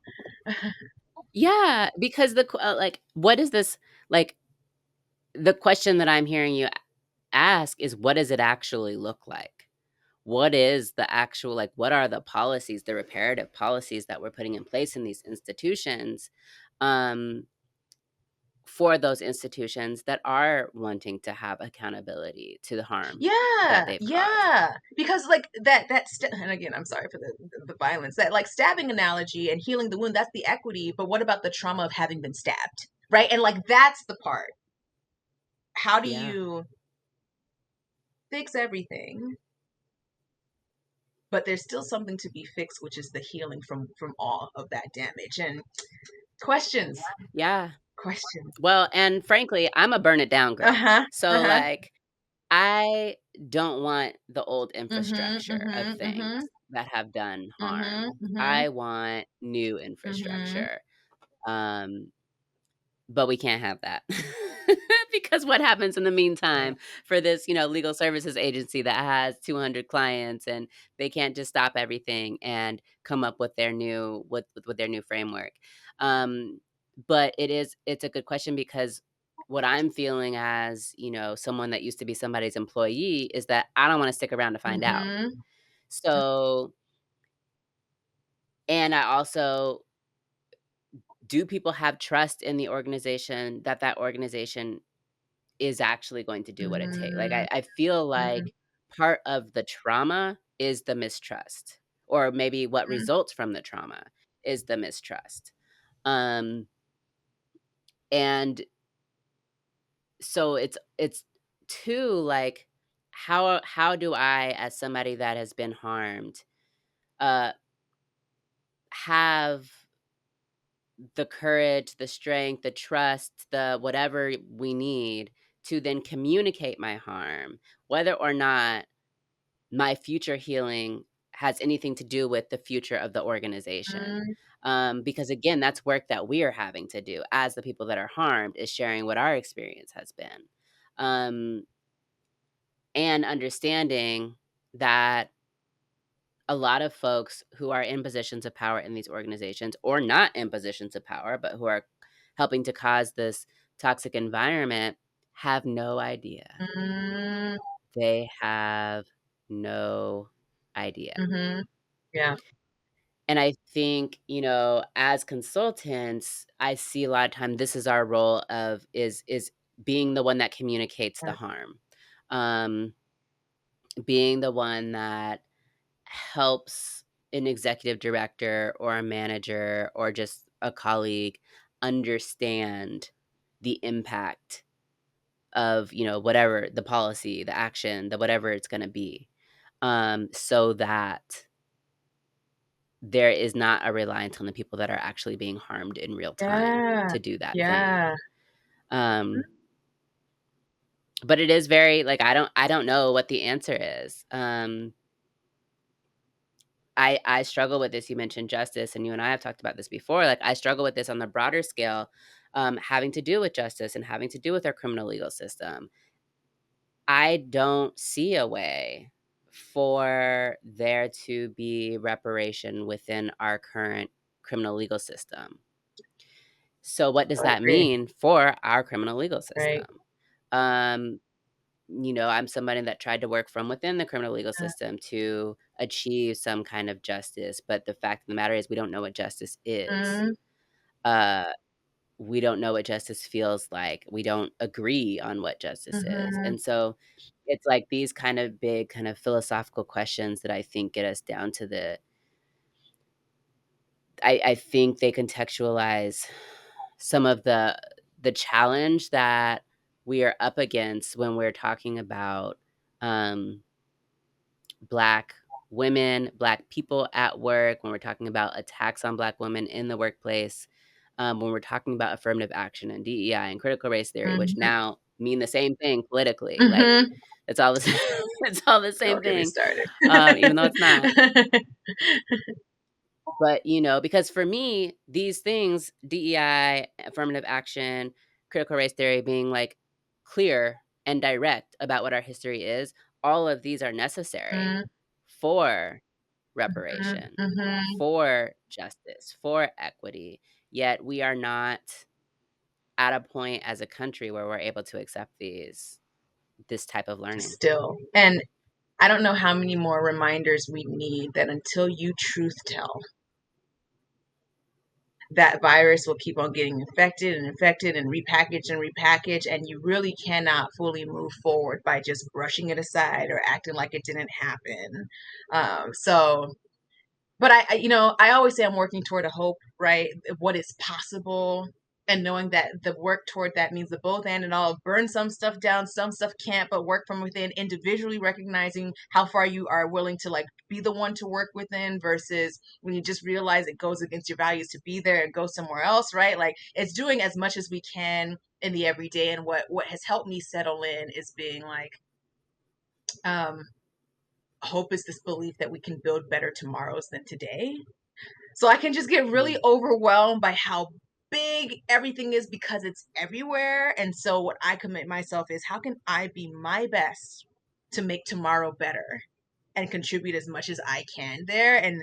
Speaker 2: Yeah, because like, what is this like? The question that I'm hearing you ask is, what does it actually look like? What is the actual like? What are the policies, the reparative policies that we're putting in place in these institutions? Um, for those institutions that are wanting to have accountability to the harm that
Speaker 1: Yeah,
Speaker 2: they've caused.
Speaker 1: yeah. Because like and again, I'm sorry for the violence. That like stabbing analogy and healing the wound, that's the equity, but what about the trauma of having been stabbed? Right? And like that's the part. How do
Speaker 2: Yeah.
Speaker 1: you fix everything? But there's still something to be fixed, which is the healing from all of that damage. And questions,
Speaker 2: Yeah.
Speaker 1: questions.
Speaker 2: Well, and frankly, I'm a burn it down girl.
Speaker 1: Uh-huh.
Speaker 2: So,
Speaker 1: Uh-huh.
Speaker 2: like, I don't want the old
Speaker 1: Mhm.
Speaker 2: infrastructure of
Speaker 1: Mhm.
Speaker 2: things
Speaker 1: Mhm.
Speaker 2: that have done harm.
Speaker 1: Mhm. Mhm.
Speaker 2: I want new
Speaker 1: Mhm.
Speaker 2: infrastructure. Um, but we can't have that. Because what happens in the
Speaker 1: Yeah.
Speaker 2: meantime for this, legal services agency that has 200 clients, and they can't just stop everything and come up with their new with their new framework. Um, but it's a good question because what I'm feeling as, someone that used to be somebody's employee is that I don't wanna stick around to find out.
Speaker 1: Mhm.
Speaker 2: So and I also do people have trust in the organization that that organization is actually going to do what it takes. Like,
Speaker 1: Mhm.
Speaker 2: I feel
Speaker 1: Mhm.
Speaker 2: like part of the trauma is the mistrust, or maybe what
Speaker 1: Mhm.
Speaker 2: results from the trauma is the mistrust. Um, and so it's too like, how do I, as somebody that has been harmed, uh, have the courage, the strength, the trust, the whatever we need to then communicate my harm, whether or not my future healing has anything to do with the future of the organization.
Speaker 1: Mhm.
Speaker 2: Because again, that's work that we are having to do as the people that are harmed, is sharing what our experience has been. Um, and understanding that a lot of folks who are in positions of power in these organizations, or not in positions of power, but who are helping to cause this toxic environment have no idea.
Speaker 1: Mm,
Speaker 2: They have no idea.
Speaker 1: mm-hmm. Yeah.
Speaker 2: And I think, as consultants, I see a lot of time this is our role of is being the one that communicates the harm. Um, being the one that helps an executive director or a manager or just a colleague understand the impact of, whatever the policy, the action, the whatever it's going to be, so that there is not a reliance on the people that are actually being harmed in real time
Speaker 1: Yeah.
Speaker 2: to do that thing.
Speaker 1: Yeah.
Speaker 2: Um, but it is very like I don't know what the answer is. I struggle with this. You mentioned justice, and you and I have talked about this before. Like I struggle with this on the broader scale, having to do with justice and having to do with our criminal legal system. I don't see a way for there to be reparation within our current criminal legal system. So what does
Speaker 1: I
Speaker 2: that
Speaker 1: agree.
Speaker 2: mean for our criminal legal
Speaker 1: Right.
Speaker 2: system? Um, I'm somebody that tried to work from within the criminal legal system to achieve some kind of justice, but the fact of the matter is we don't know what justice is.
Speaker 1: Mm-hmm.
Speaker 2: Uh, we don't know what justice feels like. We don't agree on what justice is.
Speaker 1: Mm-hmm.
Speaker 2: And so it's like these kind of big kind of philosophical questions that I think get us down to I think they contextualize some of the challenge that we are up against when we're talking about um, Black women, Black people at work, when we're talking about attacks on Black women in the workplace, when we're talking about affirmative action and DEI and critical race theory, which
Speaker 1: Mm-hmm.
Speaker 2: now mean the same thing politically. Like
Speaker 1: Mm-hmm.
Speaker 2: it's all the same, it's all the same
Speaker 1: Don't get me
Speaker 2: thing,
Speaker 1: started.
Speaker 2: even though it's not. But, because for me, these things, DEI, affirmative action, critical race theory, being like clear and direct about what our history is, all of these are necessary for reparation,
Speaker 1: Mm-hmm.
Speaker 2: for justice, for equity. Yet we are not at a point as a country where we're able to accept this type of learning.
Speaker 1: Still. And I don't know how many more reminders we need that until you truth tell, that virus will keep on getting infected and repackaged, and you really cannot fully move forward by just brushing it aside or acting like it didn't happen. So but I always say I'm working toward a hope, right? What is possible, and knowing that the work toward that means the both and all. Burn some stuff down, some stuff can't, but work from within, individually recognizing how far you are willing to like be the one to work within versus when you just realize it goes against your values to be there and go somewhere else, right? Like it's doing as much as we can in the everyday. And what has helped me settle in is being like, um, hope is this belief that we can build better tomorrows than today. So I can just get really
Speaker 2: Mm,
Speaker 1: overwhelmed by how big everything is because it's everywhere. And so what I commit myself is how can I be my best to make tomorrow better and contribute as much as I can there. And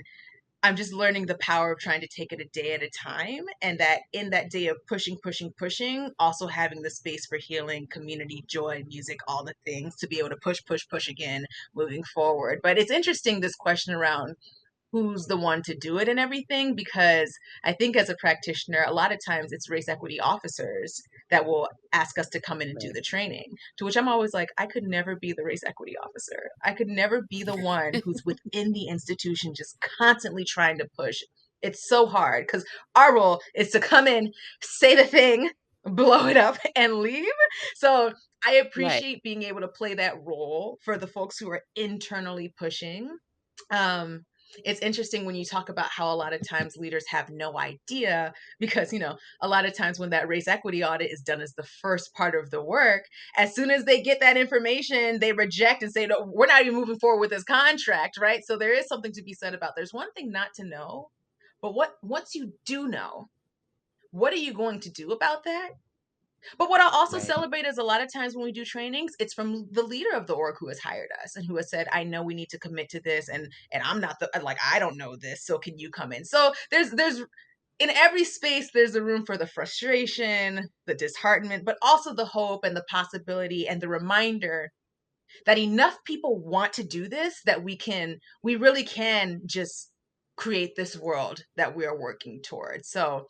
Speaker 1: I'm just learning the power of trying to take it a day at a time. And that in that day of pushing, also having the space for healing, community, joy, music, all the things to be able to push again, moving forward. But it's interesting, this question around who's the one to do it and everything, because I think as a practitioner a lot of times it's race equity officers that will ask us to come in and do
Speaker 2: right.
Speaker 1: the training, to which I'm always like, I could never be the race equity officer. I could never be the one who's within the institution just constantly trying to push. It's so hard because our role is to come in, say the thing, blow it up and leave. So I
Speaker 2: Right.
Speaker 1: appreciate being able to play that role for the folks who are internally pushing. um it's interesting when you talk about how a lot of times leaders have no idea because a lot of times when that race equity audit is done as the first part of the work, as soon as they get that information they reject and say, no, we're not even moving forward with this contract, right? So there is something to be said about, there's one thing not to know, but what once you do know, what are you going to do about that? But what I'll also
Speaker 2: Right.
Speaker 1: celebrate is a lot of times when we do trainings, it's from the leader of the org who has hired us and who has said, I know we need to commit to this, and I'm not the, like, I don't know this, so can you come in? So there's in every space, there's a room for the frustration, the disheartenment, but also the hope and the possibility and the reminder that enough people want to do this that we really can just create this world that we are working towards. So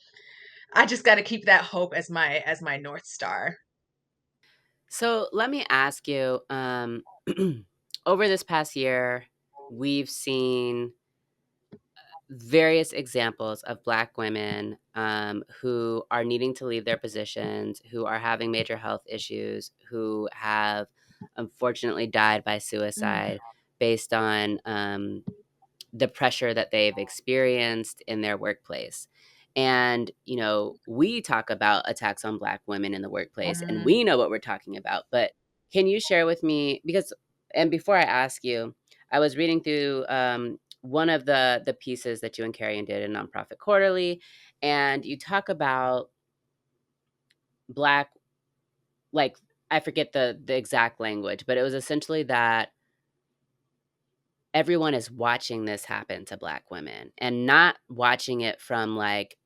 Speaker 1: I just got to keep that hope as my North Star.
Speaker 2: So let me ask you, over this past year, we've seen various examples of Black women who are needing to leave their positions, who are having major health issues, who have unfortunately died by
Speaker 1: Mm,
Speaker 2: suicide based on the pressure that they've experienced in their workplace. And, you know, we talk about attacks on Black women in the workplace, and
Speaker 1: mm,
Speaker 2: we know what we're talking about. But can you share with me, because, and before I ask you, I was reading through one of the pieces that you and Carrion did in Nonprofit Quarterly, and you talk about Black, like, I forget the exact language, but it was essentially that everyone is watching this happen to Black women and not watching it from like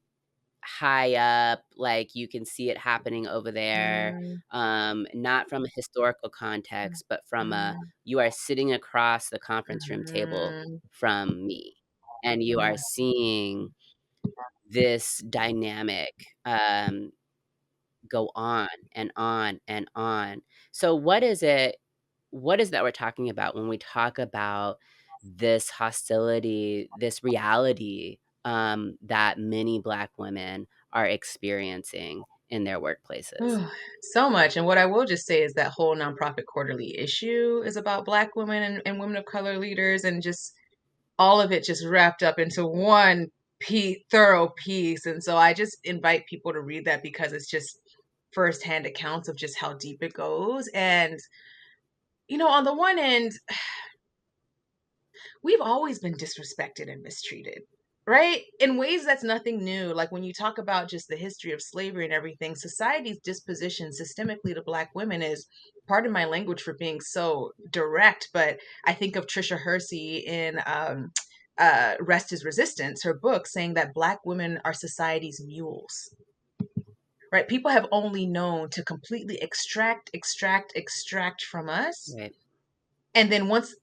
Speaker 2: high up, like you can see it happening over there,
Speaker 1: mm,
Speaker 2: not from a historical context, but from a
Speaker 1: mm,
Speaker 2: you are sitting across the conference room table
Speaker 1: mm,
Speaker 2: from me, and you are seeing this dynamic go on and on and on. So what is that we're talking about when we talk about this hostility, this reality that many Black women are experiencing in their workplaces?
Speaker 1: mm. So much. And what I will just say is that whole Nonprofit Quarterly issue is about Black women and women of color leaders, and just all of it just wrapped up into one thorough piece. And so I just invite people to read that because it's just firsthand accounts of just how deep it goes. And, on the one end, we've always been disrespected and mistreated, right? In ways that's nothing new. Like when you talk about just the history of slavery and everything, society's disposition systemically to Black women is, pardon my language for being so direct, but I think of Trisha Hersey in Rest is Resistance, her book, saying that Black women are society's mules. Right? People have only known to completely extract from us,
Speaker 2: Right,
Speaker 1: and then once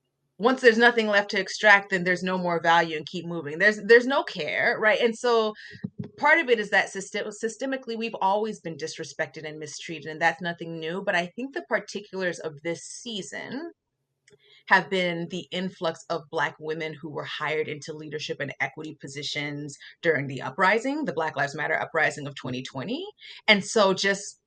Speaker 1: there's nothing left to extract, then there's no more value and keep moving. There's no care, right? And so part of it is that systemically we've always been disrespected and mistreated, and that's nothing new. But I think the particulars of this season have been the influx of Black women who were hired into leadership and equity positions during the uprising, the Black Lives Matter uprising of 2020. And so just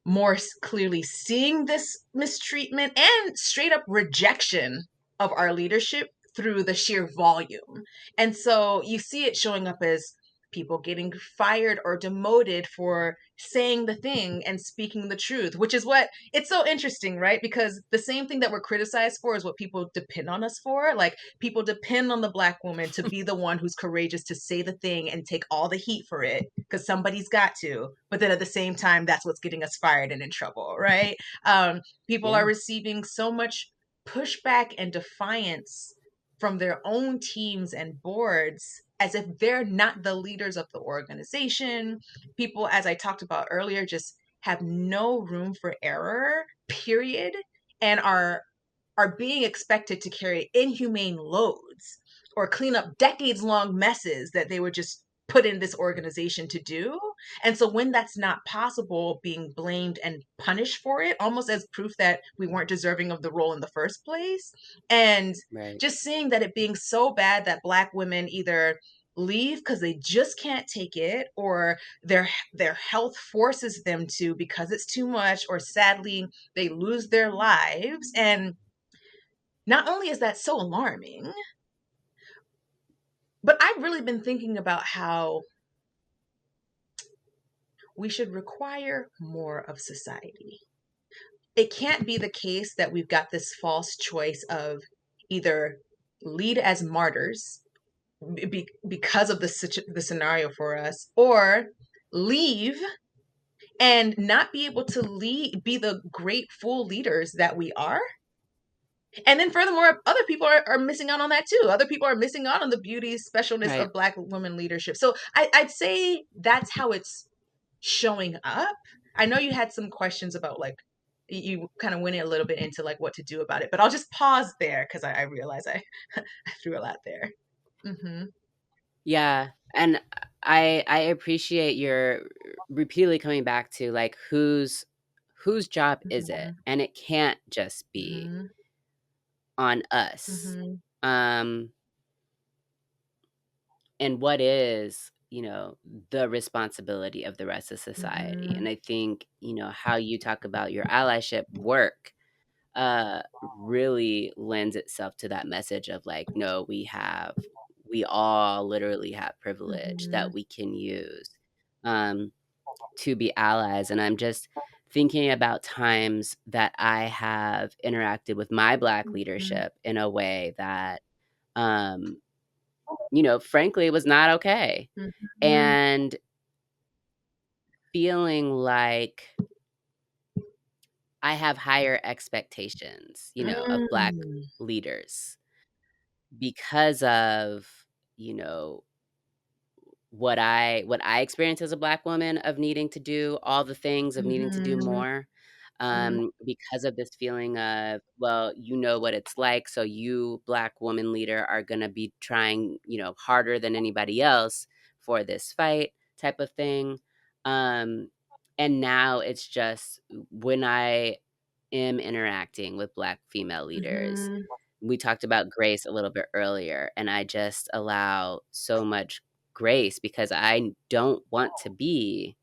Speaker 1: more clearly seeing this mistreatment and straight up rejection of our leadership through the sheer volume. And so you see it showing up as people getting fired or demoted for saying the thing and speaking the truth, which is what it's so interesting, right? Because the same thing that we're criticized for is what people depend on us for. Like people depend on the Black woman to be the one who's courageous to say the thing and take all the heat for it because somebody's got to. But then at the same time, that's what's getting us fired and in trouble, right? People
Speaker 2: yeah,
Speaker 1: are receiving so much pushback and defiance from their own teams and boards as if they're not the leaders of the organization. People, as I talked about earlier, just have no room for error, period, and are being expected to carry inhumane loads or clean up decades long messes that they were just put in this organization to do. And so when that's not possible, being blamed and punished for it, almost as proof that we weren't deserving of the role in the first place. And
Speaker 2: right,
Speaker 1: just seeing that it being so bad that Black women either leave because they just can't take it, or their health forces them to because it's too much, or sadly they lose their lives. And not only is that so alarming, but I've really been thinking about how we should require more of society. It can't be the case that we've got this false choice of either lead as martyrs because of the scenario for us, or leave and not be able to lead, be the great full leaders that we are, And then furthermore, other people are missing out on that too. Other people are missing out on the beauty specialness
Speaker 2: Right.
Speaker 1: of Black women leadership. So I'd say that's how it's showing up. I know you had some questions about like, you kind of went a little bit into like what to do about it, but I'll just pause there because I realize I, I threw a lot there. Mm-hmm.
Speaker 2: Yeah, and I appreciate your repeatedly coming back to, like, whose job is it?
Speaker 1: Mm-hmm.
Speaker 2: And it can't just be
Speaker 1: Mm-hmm.
Speaker 2: on us.
Speaker 1: Mm-hmm.
Speaker 2: Um, and what is, the responsibility of the rest of society?
Speaker 1: Mm-hmm.
Speaker 2: And I think, how you talk about your allyship work really lends itself to that message of like, no, we all literally have privilege
Speaker 1: Mm-hmm.
Speaker 2: that we can use um, to be allies. And I'm just thinking about times that I have interacted with my Black leadership in a way that, um, frankly, was not okay.
Speaker 1: Mm-hmm.
Speaker 2: And feeling like I have higher expectations, of Black
Speaker 1: Mm-hmm.
Speaker 2: leaders because of, you know, what I experienced as a Black woman of needing to do all the things, of needing to do
Speaker 1: Mm-hmm.
Speaker 2: more, because of this feeling of, well, you know what it's like, so you, Black woman leader, are gonna be trying, harder than anybody else for this fight type of thing, um, and now it's just when I am interacting with Black female leaders,
Speaker 1: Mm-hmm.
Speaker 2: we talked about grace a little bit earlier, and I just allow so much grace because I don't want to be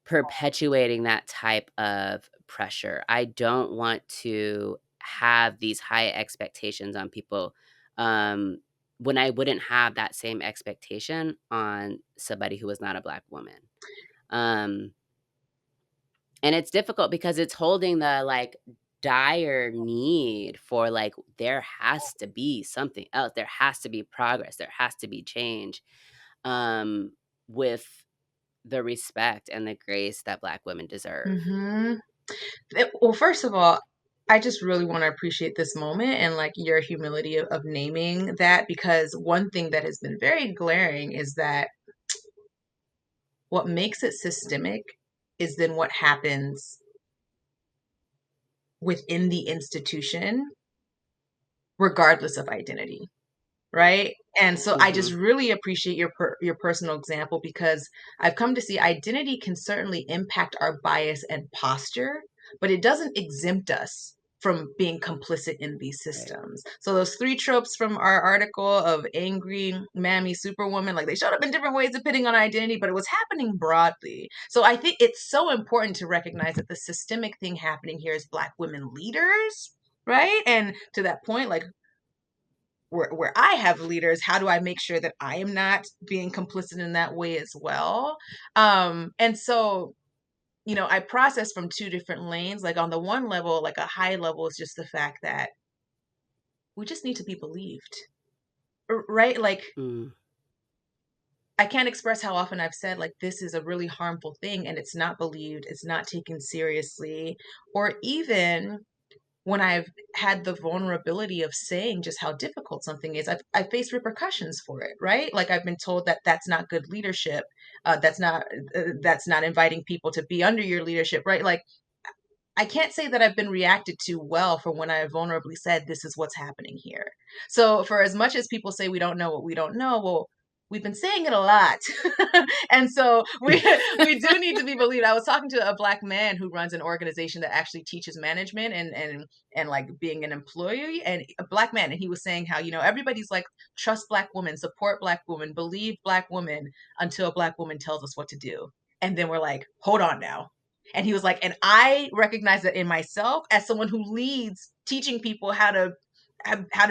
Speaker 2: perpetuating that type of pressure. I don't want to have these high expectations on people when I wouldn't have that same expectation on somebody who was not a Black woman. Um, and it's difficult because it's holding the like dire need for like there has to be something else. There has to be progress. There has to be change. Um, with the respect and the grace that Black women deserve.
Speaker 1: Mm-hmm. Well, first of all, I just really want to appreciate this moment and like your humility of naming that, because one thing that has been very glaring is that what makes it systemic is then what happens within the institution, regardless of identity. Right? And so I just
Speaker 2: Mhm.
Speaker 1: really appreciate your personal example, because I've come to see identity can certainly impact our bias and posture, but it doesn't exempt us from being complicit in these
Speaker 2: Right.
Speaker 1: systems. So those three tropes from our article of angry, mammy, superwoman, like they showed up in different ways depending on identity, but it was happening broadly. So I think it's so important to recognize that the systemic thing happening here is Black women leaders, right? And to that point, like where I have leaders, how do I make sure that I am not being complicit in that way as well? And so, I process from two different lanes. Like on the one level, like a high level is just the fact that we just need to be believed, right? Like
Speaker 2: Mm.
Speaker 1: I can't express how often I've said like this is a really harmful thing and it's not believed, it's not taken seriously, or even when I've had the vulnerability of saying just how difficult something is, I've faced repercussions for it, right? Like I've been told that that's not good leadership, that's not inviting people to be under your leadership, right? Like I can't say that I've been reacted to well for when I vulnerably said this is what's happening here. So for as much as people say we don't know what we don't know, well, we've been saying it a lot. And so we do need to be believed. I was talking to a Black man who runs an organization that actually teaches management and like being an employee, and a Black man, and he was saying how, everybody's like trust Black women, support Black women, believe Black women until a Black woman tells us what to do. And then we're like, hold on now. And he was like, and I recognize that in myself as someone who leads teaching people how to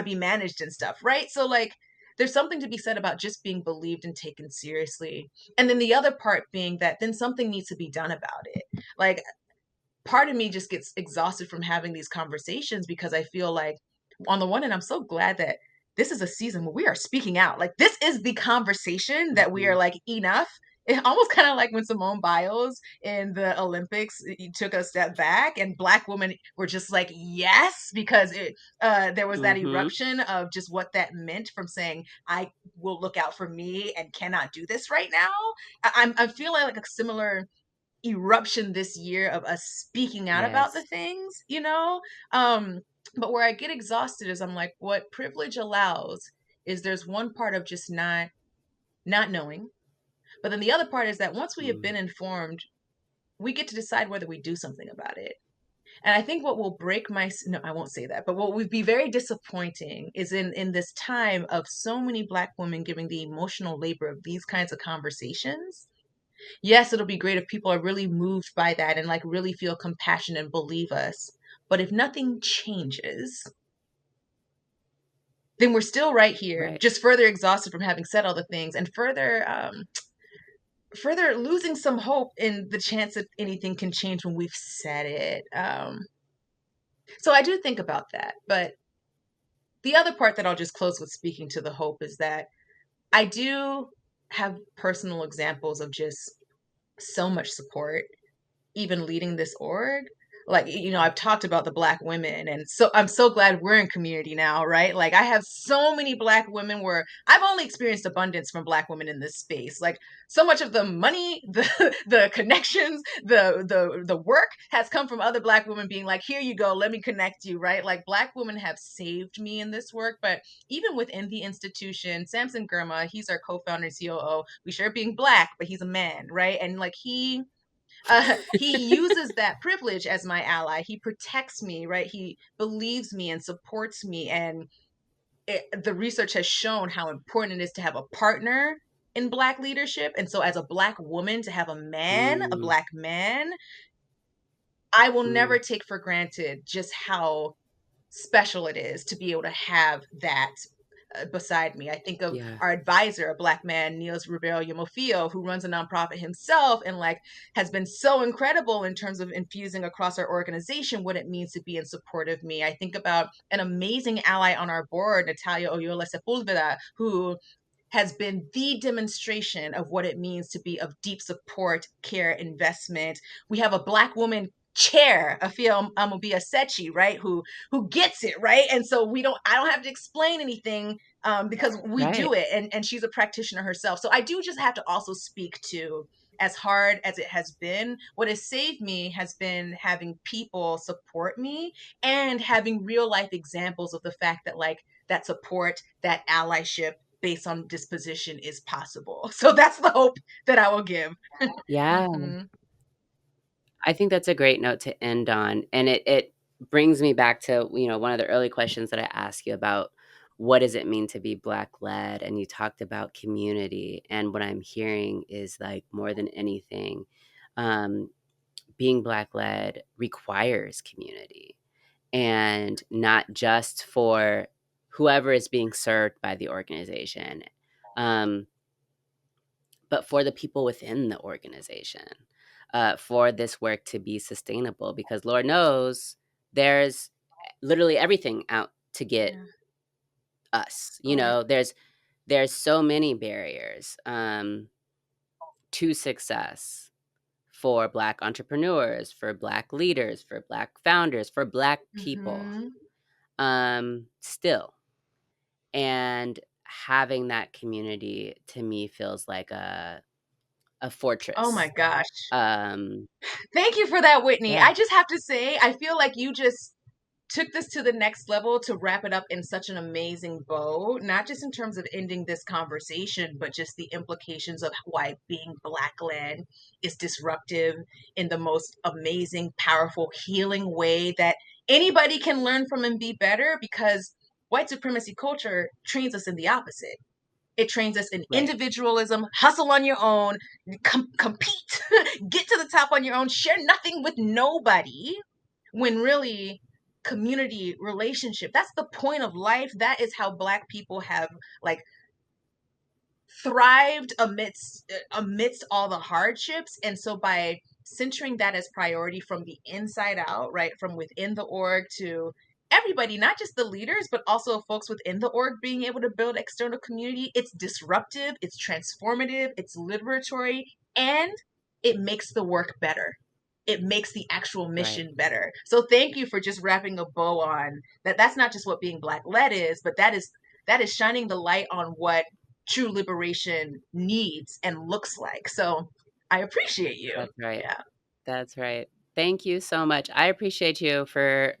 Speaker 1: be managed and stuff, right? So like there's something to be said about just being believed and taken seriously. And then the other part being that then something needs to be done about it. Like part of me just gets exhausted from having these conversations, because I feel like on the one hand, I'm so glad that this is a season where we are speaking out. Like this is the conversation that we are
Speaker 2: Mhm.
Speaker 1: like, enough it almost kind of like when Simone Biles in the Olympics, you took a step back and Black women were just like, yes, because there was that
Speaker 2: Mm-hmm.
Speaker 1: eruption of just what that meant from saying, I will look out for me and cannot do this right now. I'm feeling like a similar eruption this year of us speaking out about the
Speaker 2: Yes.
Speaker 1: things, you know? Um, but where I get exhausted is I'm like, what privilege allows is there's one part of just not knowing, but then the other part is that once we have
Speaker 2: Mm.
Speaker 1: been informed, we get to decide whether we do something about it. And I think what will break my no, I won't say that, but what would be very disappointing is in this time of so many Black women giving the emotional labor of these kinds of conversations. Yes, it'll be great if people are really moved by that and like really feel compassion and believe us. But if nothing changes, then we're still right here,
Speaker 2: Right.
Speaker 1: just further exhausted from having said all the things and further losing some hope in the chance that anything can change when we've said it. So I do think about that. But the other part that I'll just close with speaking to the hope is that I do have personal examples of just so much support even leading this org. Like,
Speaker 2: Yeah.
Speaker 1: I've talked about the Black women, and so I'm so glad we're in community now, right? Like, I have so many Black women where I've only experienced abundance from Black women in this space. Like, so much of the money, the connections, the work has come from other Black women being like, here you go, let me connect you, right? Like, Black women have saved me in this work. But even within the institution, Samson Gurma, he's our co-founder and COO. We share being Black, but he's a man, right? And like he uses that privilege as my ally. He protects me, right? He believes me and supports me. And the research has shown how important it is to have a partner in Black leadership. And so, as a Black woman, to have a
Speaker 2: Mm.
Speaker 1: Black man, I will never
Speaker 2: Mm.
Speaker 1: take for granted just how special it is to be able to have that beside me. I think of
Speaker 2: Yeah.
Speaker 1: our advisor, a Black man, Niels Rubero Yomofio, who runs a nonprofit himself and like has been so incredible in terms of infusing across our organization what it means to be in support of me. I think about an amazing ally on our board, Natalia Oyola Sepulveda, who has been the demonstration of what it means to be of deep support, care, investment. We have a Black woman chair, Afia Amobia Sechi, right, who gets it, right? And so I don't have to explain anything because we
Speaker 2: Right.
Speaker 1: do it, and she's a practitioner herself. So I do just have to also speak to, as hard as it has been, what has saved me has been having people support me and having real life examples of the fact that like that support, that allyship based on disposition is possible. So that's the hope that I will give.
Speaker 2: Yeah.
Speaker 1: Hmm.
Speaker 2: I think that's a great note to end on. And it brings me back to, one of the early questions that I asked you about what does it mean to be Black led? And you talked about community. And what I'm hearing is like more than anything, um, being Black led requires community, and not just for whoever is being served by the organization, um, but for the people within the organization, for this work to be sustainable. Because Lord knows there's literally everything out to get
Speaker 1: Yeah.
Speaker 2: us.
Speaker 1: Oh yeah.
Speaker 2: There's so many barriers to success for Black entrepreneurs, for Black leaders, for Black founders, for Black people.
Speaker 1: Hmm.
Speaker 2: Still, and having that community to me feels like a
Speaker 1: Oh my
Speaker 2: fortress.
Speaker 1: gosh.
Speaker 2: Um,
Speaker 1: Thank you for that, Whitney.
Speaker 2: yeah,
Speaker 1: I just have to say, I feel like you just took this to the next level to wrap it up in such an amazing bow, not just in terms of ending this conversation, but just the implications of why being Black led is disruptive in the most amazing, powerful, healing way that anybody can learn from and be better, because white supremacy culture trains us in the opposite. It trains us in
Speaker 2: right.
Speaker 1: individualism, hustle on your own, compete, get to the top on your own, share nothing with nobody, when really community relationship, that's the point of life. That is how Black people have like thrived amidst all the hardships. And so by centering that as priority from the inside out, right, from within the org to everybody, not just the leaders, but also folks within the org being able to build external community. It's disruptive, it's transformative, it's liberatory, and it makes the work better. It makes the actual mission better. So thank you for just wrapping a bow on that. That's not just what being Black led is, but that is shining the light on what true liberation needs and looks like. So I appreciate you.
Speaker 2: That's right.
Speaker 1: Yeah.
Speaker 2: That's right. Thank you so much. I appreciate you for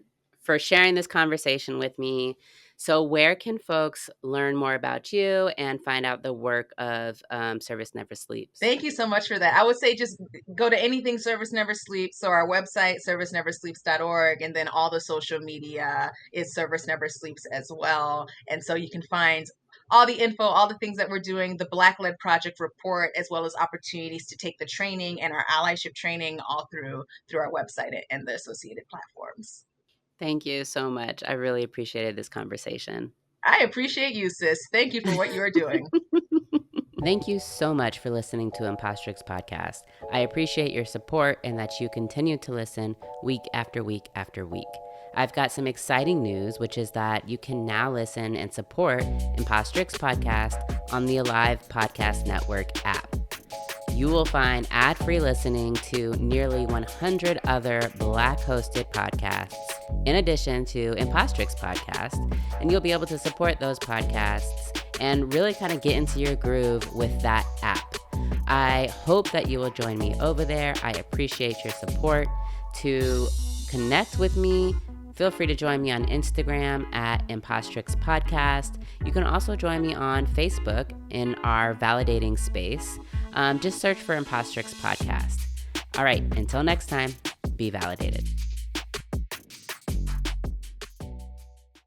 Speaker 2: sharing this conversation with me. So where can folks learn more about you and find out the work of Service Never Sleeps?
Speaker 1: Thank you so much for that. I would say just go to anything Service Never Sleeps. So our website, serviceneversleeps.org, and then all the social media is Service Never Sleeps as well. And so you can find all the info, all the things that we're doing, the Black-led project report, as well as opportunities to take the training and our allyship training all through our website and the associated platforms.
Speaker 2: Thank you so much. I really appreciated this conversation.
Speaker 1: I appreciate you, sis. Thank you for what you're doing.
Speaker 2: Thank you so much for listening to Impostrix Podcast. I appreciate your support and that you continue to listen week after week after week. I've got some exciting news, which is that you can now listen and support Impostrix Podcast on the Alive Podcast Network app. You will find ad-free listening to nearly 100 other Black-hosted podcasts, in addition to Impostrix Podcast, and you'll be able to support those podcasts and really kind of get into your groove with that app. I hope that you will join me over there. I appreciate your support. To connect with me, feel free to join me on Instagram at Impostrix Podcast. You can also join me on Facebook in our validating space. Just search for Impostrix Podcast. All right, until next time, be validated.